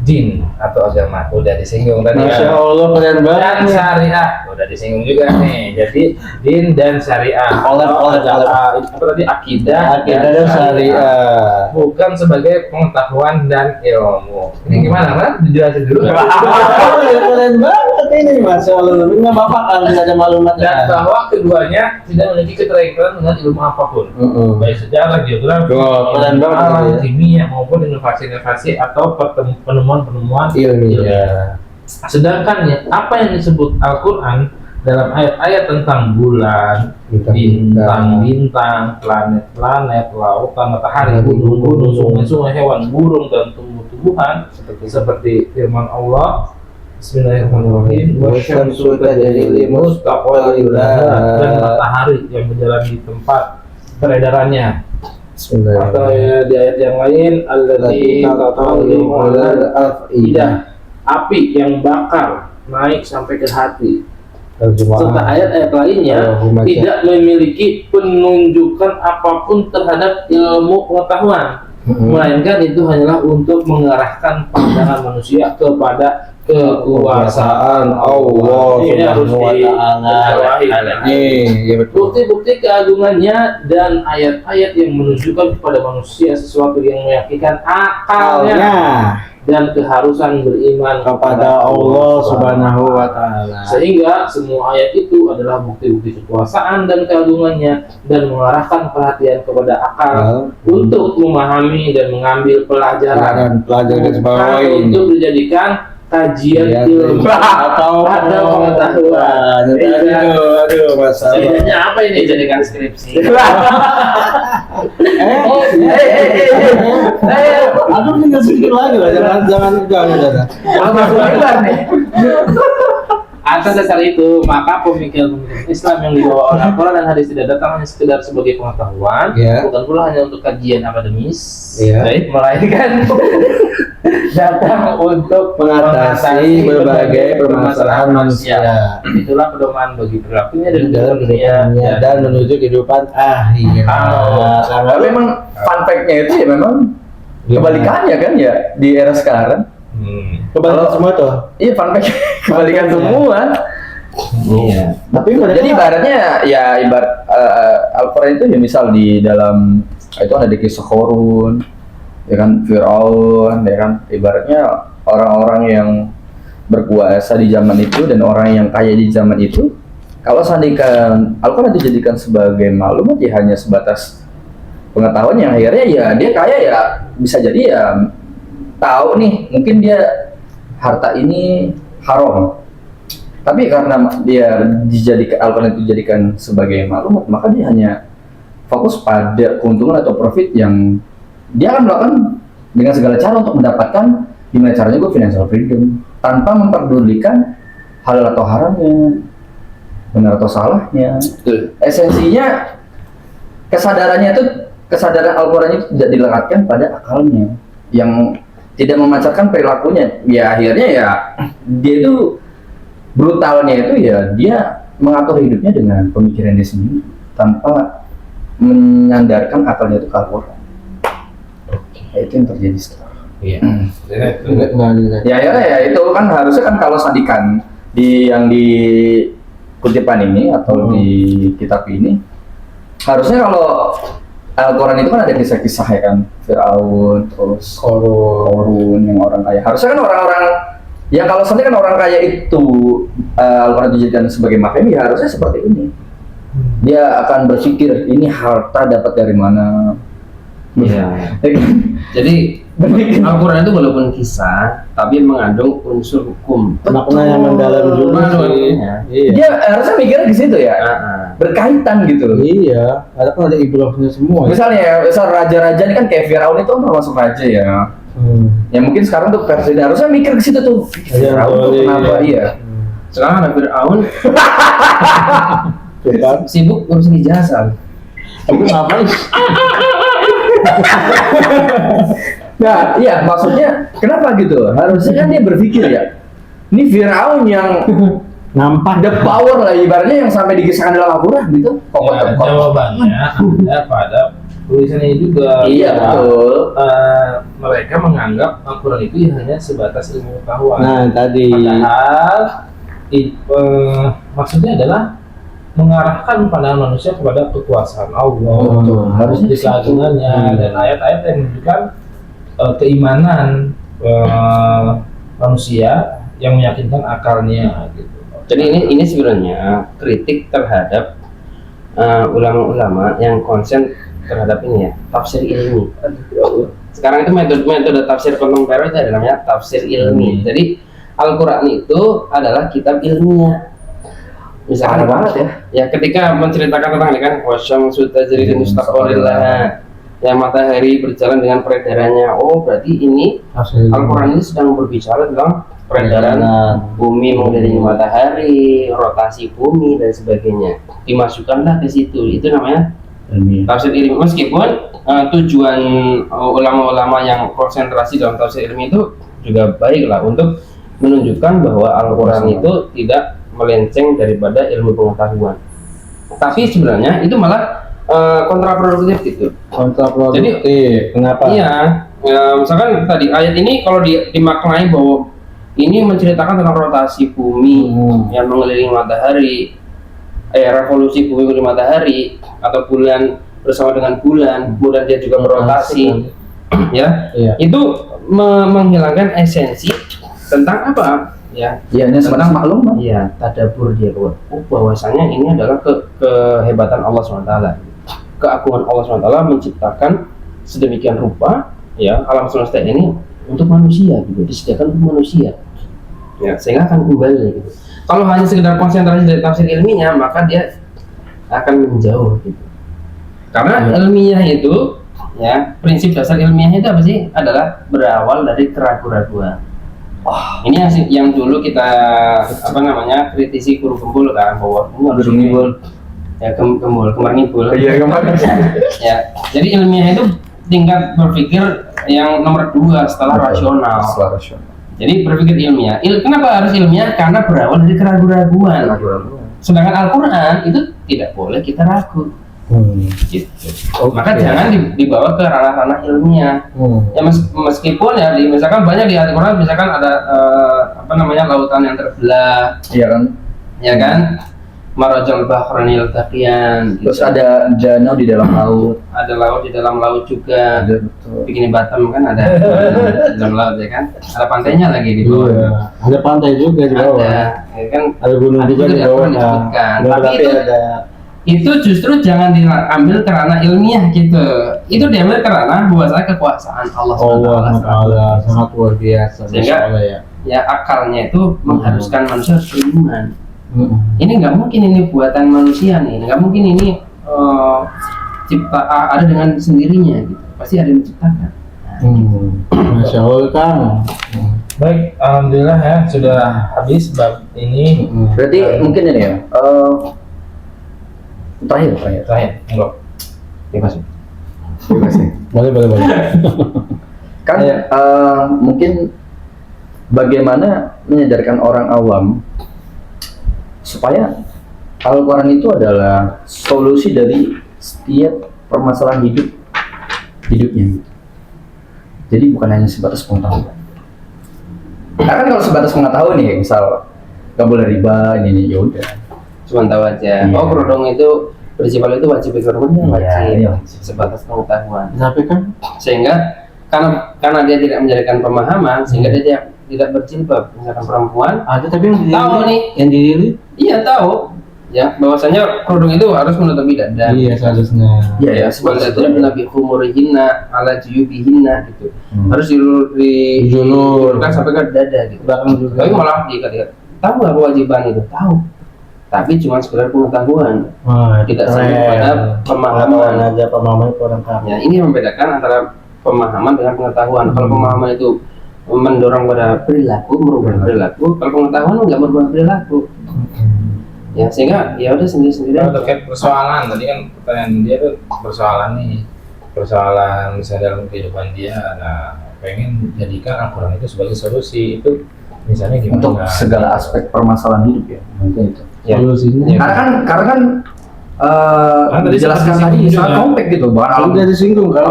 din atau agama. Udah disinggung tadi Masya ya. Allah keren Dan banget. syariah udah disinggung juga nih. Jadi din dan syariah. Oleh. Apa tadi akidah Akidah dan syariah. bukan sebagai pengetahuan dan ilmu. Ini gimana? Kan dijelasin dulu. Oh, keren banget ini Masya Allah. Nggak apa-apa kalau tidak ada maklumat. Dan bahwa keduanya tidak memiliki keterkaitan dengan ilmu apapun, baik sejarah, geografi, Oh, keren banget alam, ini ya. kimia maupun inovasi-inovasi atau penemuan-penemuan Ilmiah. Sedangkan ya, apa yang disebut Al-Quran dalam ayat-ayat tentang bulan, bintang-bintang, planet-planet, lautan, matahari, gunung-gunung, sungai-sungai, hewan, burung, dan tumbuh-tumbuhan seperti firman Allah, Bismillahirrahmanirrahim, wasyamsu tajri li mustaqarrin laha, dan matahari yang berjalan di tempat peredarannya. Atau ya, di ayat yang lain, allati tatawlimu alal afidah, api yang bakar naik sampai ke hati. Serta ayat-ayat lainnya tidak memiliki penunjukan apapun terhadap ilmu pengetahuan, melainkan itu hanyalah untuk mengarahkan pandangan manusia kepada kekuasaan Allah Subhanahu wa ta'ala. Iya betul. Bukti-bukti keagungannya dan ayat-ayat yang menunjukkan kepada manusia sesuatu yang meyakinkan akalnya dan keharusan beriman Kepada Allah Subhanahu wa ta'ala. sehingga semua ayat itu adalah bukti-bukti kekuasaan dan keagungannya dan mengarahkan perhatian kepada akal untuk memahami dan mengambil pelajaran Pelajaran bukan untuk dijadikan kajian ilmu atau pengetahuan. Aduh, masalah. Jadinya apa ini jadikan skripsi? Aduh, tinggal sedikit lagi lah, jangan Atas dasar itu, maka pemikiran-pemikiran Islam yang dibawa oleh Al-Quran dan hadis tidak datang hanya sekedar sebagai pengetahuan, bukan pula hanya untuk kajian akademis, melainkan datang untuk mengatasi berbagai permasalahan manusia. Itulah pedoman bagi perilakunya dan dalam dunia dan menuju kehidupan akhirat. Karena memang fun fact-nya itu ya memang kebalikannya kan ya di era sekarang. Kebalikan semua tuh. Iya, fun fact kebalikan semua. Iya. Tapi Jadi ibaratnya ya ibarat Al-Quran itu ya misal di dalam itu ada di kisah Korun, ya kan, Fir'aun, ya kan, ibaratnya orang-orang yang berkuasa di zaman itu dan orang yang kaya di zaman itu, kalau seandainya Al-Quran dijadikan sebagai maklumat ya hanya sebatas pengetahuan yang akhirnya ya dia kaya ya bisa jadi ya tahu nih mungkin dia harta ini haram, tapi karena dia dijadikan Al-Quran itu dijadikan sebagai maklumat maka dia hanya fokus pada keuntungan atau profit yang dia akan melakukan dengan segala cara untuk mendapatkan gimana caranya gue financial freedom tanpa memperdulikan halal atau haramnya, benar atau salahnya. Esensinya kesadaran Al-Quran itu tidak dilekatkan pada akalnya yang tidak memancarkan perilakunya. Ya akhirnya ya dia itu brutalnya itu ya dia mengatur hidupnya dengan pemikiran dia sendiri tanpa menyandarkan akalnya itu ke Al-Quran. Itu yang terjadi sekarang. Iya. Ya akhirnya ya itu kan harusnya kan kalau sandikan yang di kutipan ini atau di kitab ini harusnya kalau Al-Quran itu kan ada kisah-kisah ya kan, Fir'aun, terus Korun yang orang kaya. Harusnya kan orang-orang yang kalau seandainya kan orang kaya itu Al-Quran dijadikan sebagai mafia, ya harusnya seperti ini. Dia akan berpikir ini harta dapat dari mana. Iya. Jadi Al-Quran itu walaupun kisah, tapi mengandung unsur hukum. makna yang mendalam juga sih. Iya. Dia harusnya mikirnya di situ ya, berkaitan gitu. Iya, ada kan ada ibrahnya semua. Misalnya, misal raja-raja ini kan kayak Firaun itu kan termasuk raja ya. Ya mungkin sekarang tuh presiden harusnya mikir ke situ tuh. Iya, Firaun tuh boleh. kenapa iya? Sekarang ada Fir'aun Cepat. sibuk ngurusin ijazah. Tapi ngapain? Nah, iya maksudnya kenapa gitu? Harusnya kan dia berpikir ya. Ini Firaun yang Nampak the power lah ibaratnya yang sampai dikisahkan dalam Al-Quran gitu. Ya, jawabannya ada pada tulisan ini juga. Iya betul. Mereka menganggap Al-Quran itu hanya sebatas ilmu pengetahuan. Nah, tadi. Padahal maksudnya adalah mengarahkan pandangan manusia kepada kekuasaan Allah, harusnya di keagungannya, dan ayat-ayat yang menunjukkan keimanan manusia yang meyakinkan akalnya gitu. Jadi ini sebenarnya kritik terhadap ulama-ulama yang konsen terhadap ini ya, tafsir ilmi. Sekarang itu metode tafsir kontemporer itu namanya tafsir ilmi. Jadi Al-Quran itu adalah kitab ilmiah. Misalkan ya ketika menceritakan tentang ini kan wasyamsu tajri li mustaqarrin laha, ya matahari berjalan dengan peredarannya. Oh, berarti ini Al-Quran ini sedang berbicara tentang peredaran bumi mengelilingi matahari, rotasi bumi dan sebagainya. Dimasukkanlah ke situ. Itu namanya tafsir ilmi. Meskipun tujuan ulama-ulama yang konsentrasi dalam tafsir ilmi itu juga baiklah untuk menunjukkan bahwa Al-Quran itu tidak melenceng daripada ilmu pengetahuan. Tapi sebenarnya itu malah kontraproduktif gitu. Kontraproduktif. Jadi, kenapa? Iya, misalkan tadi ayat ini kalau dimaknai bahwa ini menceritakan tentang rotasi bumi yang mengelilingi matahari, revolusi bumi mengelilingi matahari, atau bulan bersama dengan bulan, kemudian dia juga berotasi, ya, itu menghilangkan esensi tentang apa? Ya, hanya sebatas maklum. Iya, tadabbur dia bahwasanya ini adalah kehebatan Allah SWT, keagungan Allah SWT menciptakan sedemikian rupa ya alam semesta ini untuk manusia gitu, disediakan untuk manusia ya, sehingga akan kembali gitu. Kalau hanya sekedar konsentrasi dari tafsir ilminya, maka dia akan menjauh gitu, karena ilmiah itu ya, prinsip dasar ilmiah itu apa sih? Adalah berawal dari keraguan-raguan. Ini yang dulu kita kritisi guru Gembul kan, bahwa guru Gembul ya kembar ngibul. Iya, kemarin. Ya, jadi ilmiah itu tingkat berpikir yang nomor 2 setelah rasional. Jadi berpikir ilmiah. Kenapa harus ilmiah? Karena berawal dari keraguan-raguan. Sedangkan Al-Quran itu tidak boleh kita ragu. Gitu. Maka jangan dibawa ke ranah-ranah ilmiah. Ya meskipun ya misalkan banyak di Al-Quran, misalkan ada lautan yang terbelah, ya kan, marajal bahranil taqiyan. Terus ada danau di dalam laut. Ada laut di dalam laut juga. Begini Batam kan ada di dalam laut ya kan. Ada pantainya lagi di bawah. Iya. Ada pantai juga di bawah. Ada, ya kan. Ada gunung juga di bawah. Tapi itu justru jangan diambil karena ilmiah gitu. Itu diambil karena bahwasanya kekuasaan Allah SWT sangat luar biasa. Sehingga ya akalnya itu mengharuskan manusia harus beriman. Ini nggak mungkin ini buatan manusia nih, nggak mungkin ini ada dengan sendirinya gitu. Pasti ada yang menciptakan. Masya Allah Kang. Baik, alhamdulillah ya sudah habis bab ini. Berarti mungkin ini ya. Terakhir. Enggak. Bebas. Boleh. Kan mungkin bagaimana menyadarkan orang awam supaya Al-Quran itu adalah solusi dari setiap permasalahan hidupnya. Jadi bukan hanya sebatas pengetahuan. Karena kalau sebatas pengetahuan nih, misal nggak boleh riba, ini ya udah. Cuma tahu aja. Oh, kerudung itu prinsipal itu wajib kerudungnya wajib. Sebatas pengetahuan. Tapi kan sehingga karena dia tidak menjadikan pemahaman, sehingga dia tidak berjilbab. Misalkan perempuan ada tapi yang tahu nih, yang diri. Iya tahu. Ya, bahwasanya kerudung itu harus menutupi dada. Iya, seharusnya. Iya, sebenarnya itu Nabi khumurihinna ala juyubihinna gitu. Harus dijulurkan sampai ke dada gitu. Tapi malah dikatakan, tahu nggak kewajiban itu? Tahu. Tapi cuma sekedar pengetahuan. Tidak sampai pada pemahaman. Ada pemahaman kurang paham. Ya, ini membedakan antara pemahaman dengan pengetahuan. Kalau pemahaman itu mendorong pada perilaku, merubah perilaku, kalau pengetahuan nggak merubah perilaku. Ya sehingga ya udah sendiri-sendiri. Kalau terkait persoalan tadi kan pertanyaan dia tuh persoalan misalnya dalam kehidupan dia, nah pengen jadikan Al-Quran itu sebagai solusi itu misalnya gimana? Untuk segala aspek permasalahan hidup ya, mungkin itu. Ya. Solusinya. Ya. Karena kan Tadi dijelaskan sempat tadi disinggung sangat juga. kompleks gitu, bahkan alam Udah disinggung kan?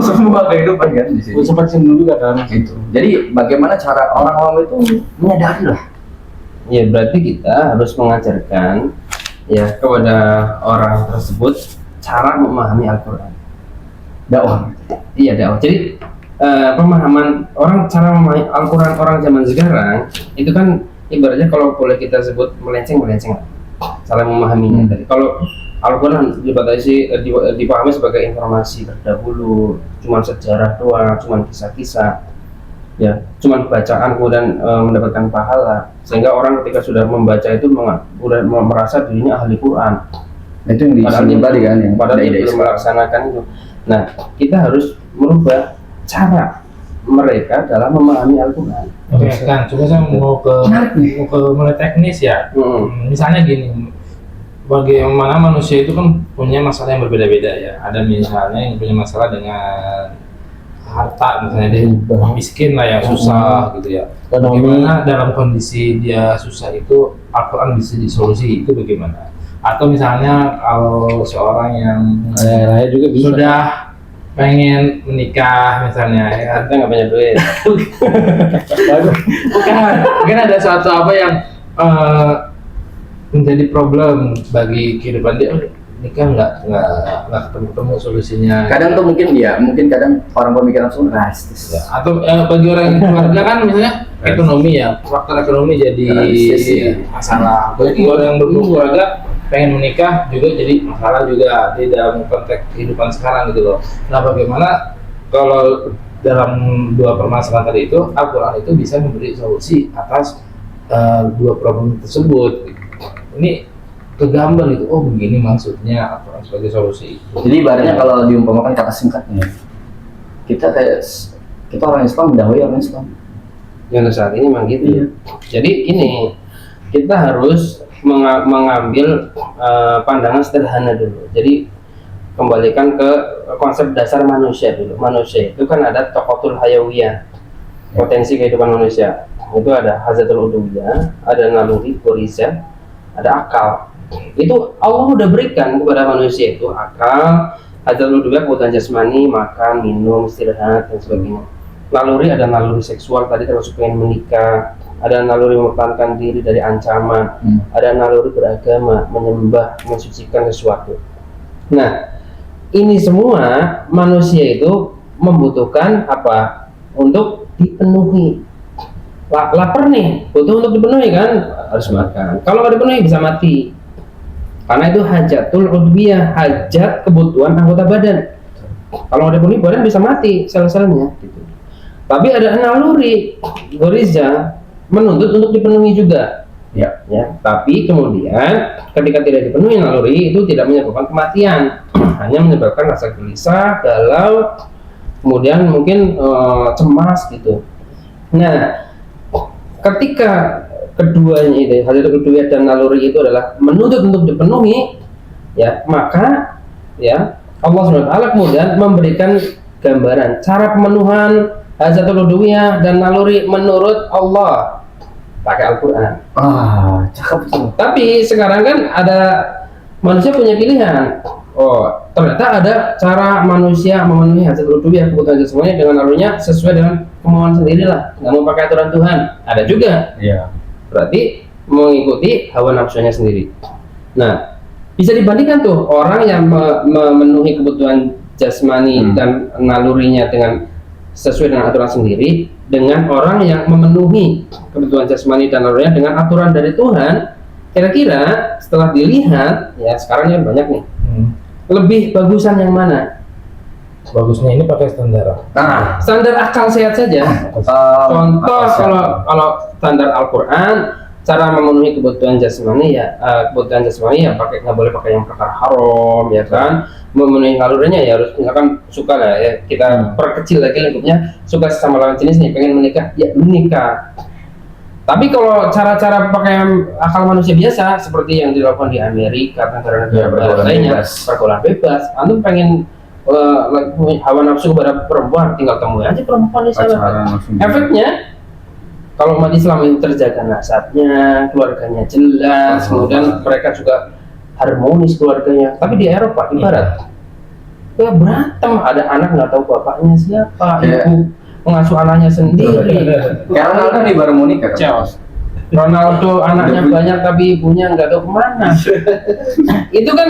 semua kehidupan kan di sini. Sempat singgung juga kan? Gitu. Jadi bagaimana cara orang awam itu menyadari lah. Ya berarti kita harus mengajarkan ya kepada orang tersebut cara memahami Al-Quran. Dakwah. Iya dakwah. Jadi pemahaman orang cara memahami Al-Quran orang zaman sekarang itu kan ibaratnya kalau boleh kita sebut melenceng cara memahaminya. Tadi kalau Al-Quran dipahami sebagai informasi terdahulu, cuma sejarah doang, cuma kisah-kisah, ya, cuma bacaan kemudian mendapatkan pahala, sehingga orang ketika sudah membaca itu udah merasa dirinya ahli Quran. Nah, itu yang disinggung tadi kan, yang Padahal dia ide-ide belum Islam. melaksanakan itu. Nah, kita harus merubah cara mereka dalam memahami Al-Quran. Oke kan, coba saya mau ke mulai teknis ya. Misalnya gini, bagaimana manusia itu kan punya masalah yang berbeda-beda ya. Ada misalnya yang punya masalah dengan harta, misalnya dia miskin lah yang susah gitu ya. Bagaimana dalam kondisi dia susah itu Al-Quran bisa disolusi, itu bagaimana? Atau misalnya kalau seorang yang Raya juga bisa. sudah pengen menikah misalnya ya, Kita nggak punya duit. mungkin ada suatu apa yang menjadi problem bagi kehidupan dia. Nikah nggak ketemu solusinya. Kadang tuh mungkin kadang orang pemikiran langsung realistis. Ya, atau bagi orang yang keluarga kan misalnya ekonomi ya, faktor ekonomi jadi Realistis, ya. masalah. Bagi orang yang berkeluarga pengen menikah juga jadi masalah juga di dalam konteks kehidupan sekarang gitu loh. Nah bagaimana kalau dalam dua permasalahan tadi itu Al-Quran itu bisa memberi solusi atas dua problem tersebut. Ini kegambar gitu, oh begini maksudnya Al-Quran sebagai solusi. Jadi ibaratnya kalau diumpamakan kata singkatnya, kita orang Islam mendahului orang Islam. Yang saat ini memang gitu. Iya. Jadi ini kita harus mengambil pandangan sederhana dulu. Jadi kembalikan ke konsep dasar manusia dulu. Manusia itu kan ada tokotul hayawiyah, potensi kehidupan manusia. Itu ada hazatul uluhiyah, ada naluri, goriza, ada akal. Itu Allah udah berikan kepada manusia itu akal, hazatul uluhiyah, kebutuhan jasmani, makan, minum, istirahat dan sebagainya. Naluri ada naluri seksual tadi termasuk pengen menikah, ada naluri mempertahankan diri dari ancaman, ada naluri beragama, menyembah, mensucikan sesuatu. Nah, ini semua manusia itu membutuhkan apa? Untuk dipenuhi. Lapar nih, butuh untuk dipenuhi kan? Harus makan. Kalau nggak dipenuhi bisa mati. Karena itu hajatul udwiyah, hajat kebutuhan anggota badan. Kalau nggak dipenuhi badan bisa mati sel-selnya. Gitu. Tapi ada naluri goriza menuntut untuk dipenuhi juga. Ya. Tapi kemudian ketika tidak dipenuhi naluri itu tidak menyebabkan kematian, hanya menyebabkan rasa gelisah, galau, kemudian mungkin cemas gitu. Nah, ketika keduanya itu hajatul udwiyah dan naluri itu adalah menuntut untuk dipenuhi, ya maka ya Allah SWT kemudian memberikan gambaran cara pemenuhan hajatul udwiyah dan naluri menurut Allah pakai Al-Quran. Cakep tuh. Tapi sekarang kan ada manusia punya pilihan. Oh, ternyata ada cara manusia memenuhi hajatul udwiyah kebutuhan jasmani dengan nalurinya sesuai dengan kemauan sendirilah, nggak mau pakai aturan Tuhan. Ada juga. Iya. Berarti mengikuti hawa nafsunya sendiri. Nah, bisa dibandingkan tuh orang yang memenuhi kebutuhan jasmani dan nalurinya dengan sesuai dengan aturan sendiri, dengan orang yang memenuhi kebutuhan jasmani dan nalurinya dengan aturan dari Tuhan. Kira-kira setelah dilihat, ya sekarang yang banyak nih, lebih bagusan yang mana? Bagusnya ini pakai standar. Standar akal sehat saja. Contoh kalau standar Al-Quran cara memenuhi kebutuhan jasmani ya, pakai, nggak boleh pakai yang perkara haram ya kan. Memenuhi nalurinya ya harus, misalkan suka lah ya, kita perkecil lagi lingkupnya, suka sama lawan jenis nih, pengen menikah ya menikah. Tapi kalau cara-cara pakai akal manusia biasa seperti yang dilakukan di Amerika, negara-negara lainnya, pergaulan bebas, antum pengen hawa nafsu kepada perempuan, tinggal temui aja perempuan di sana. Efeknya kalau umat Islam ini terjaga nasabnya, keluarganya jelas, kemudian mereka juga harmonis keluarganya. Tapi di Eropa, di Barat, ya berantem, ada anak nggak tahu bapaknya siapa, ibu mengasuh anaknya sendiri. Kayak Ronaldo nih baru mau nikah. Ronaldo anaknya banyak tapi ibunya nggak tahu kemana. Itu kan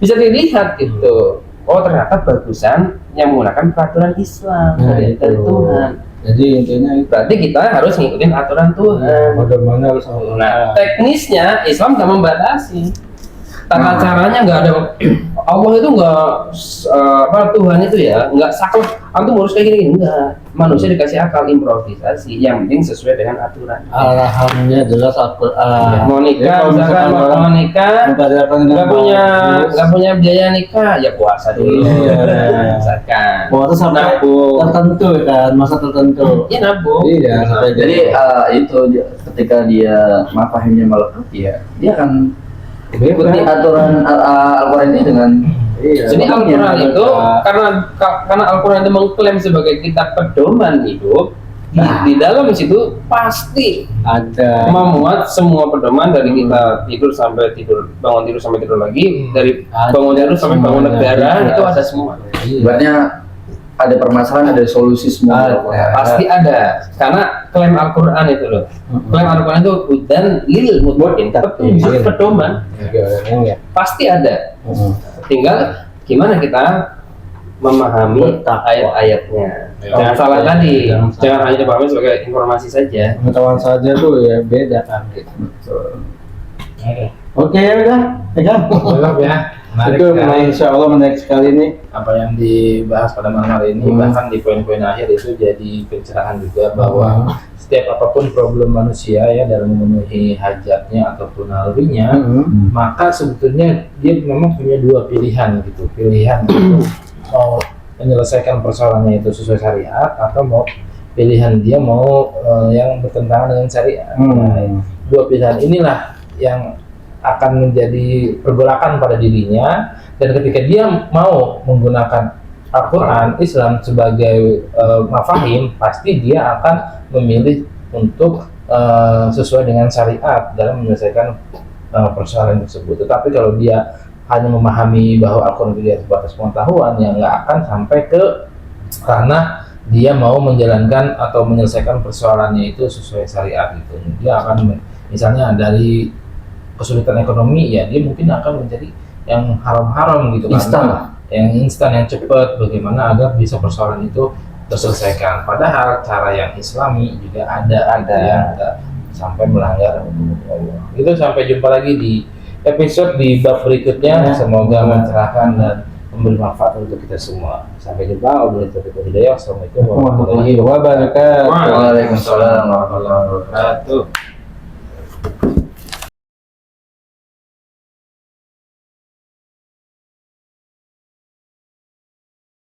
bisa dilihat gitu. Oh ternyata bagusan yang menggunakan peraturan Islam dari Tuhan. Jadi intinya itu. Berarti kita harus ngikutin aturan Tuhan. Bagaimana harus Nah, teknisnya Islam nggak membatasi. Tata caranya nggak ada. Allah itu nggak Tuhan itu ya nggak saklek. Antum harus kayak gini enggak. Manusia dikasih akal improvisasi. Yang penting sesuai dengan aturan. arahannya jelas Al-Qur'an. Mau nikah, misalkan mau nikah, nggak punya biaya nikah, ya puasa dulu. Misalkan. Puasa sampai tertentu kan, masa tertentu. Ya nabung. Iya. Jadi itu ketika dia mafahimnya melekat ya, dia akan ikuti aturan Al-Quran ini dengan Jadi Al-Quran itu karena Al-Quran itu mengklaim sebagai kitab pedoman hidup, di dalam situ pasti ada memuat semua pedoman dari kita tidur sampai tidur, bangun tidur sampai tidur lagi, dari bangun tidur sampai bangun negara, itu ada semua. Ibaratnya ada permasalahan, ada solusi semua. Pasti ada, karena klaim Al-Quran itu loh. Klaim Al-Quran itu hudan lil muttaqin, petunjuk pedoman. Pasti ada. Tinggal gimana kita memahami ayat-ayatnya. Jangan salah tadi, jangan hanya dipahami sebagai informasi saja. pengetahuan saja tuh ya beda kan. Betul. Oke ya udah, Belum ya. Menarik itu sekali insya Allah menarik sekali nih. apa yang dibahas pada malam hari ini, bahkan di poin-poin akhir itu jadi pencerahan juga bahwa setiap apapun problem manusia ya dalam memenuhi hajatnya ataupun nalurinya, maka sebetulnya dia memang punya dua pilihan gitu. Pilihan itu mau menyelesaikan persoalannya itu sesuai syariat, atau mau pilihan dia mau yang bertentangan dengan syariat. Nah, dua pilihan inilah yang akan menjadi pergolakan pada dirinya, dan ketika dia mau menggunakan Al-Quran Islam sebagai mafahim, pasti dia akan memilih untuk sesuai dengan syariat dalam menyelesaikan persoalan tersebut. Tetapi kalau dia hanya memahami bahwa Al-Quran itu sebatas pengetahuan, yang nggak akan sampai ke karena dia mau menjalankan atau menyelesaikan persoalannya itu sesuai syariat itu. Dia akan misalnya dari kesulitan ekonomi, ya dia mungkin akan menjadi yang haram-haram gitu, Instan. yang instan, yang cepat, bagaimana agar bisa persoalan itu terselesaikan. Padahal cara yang Islami juga ada yang tidak sampai melanggar hukum Allah. Itu sampai jumpa lagi di episode di bab berikutnya. Semoga mencerahkan dan memberi manfaat untuk kita semua. Sampai jumpa. Wassalamualaikum warahmatullahi wabarakatuh. Waalaikumsalam. Waalaikumsalam warahmatullahi wabarakatuh.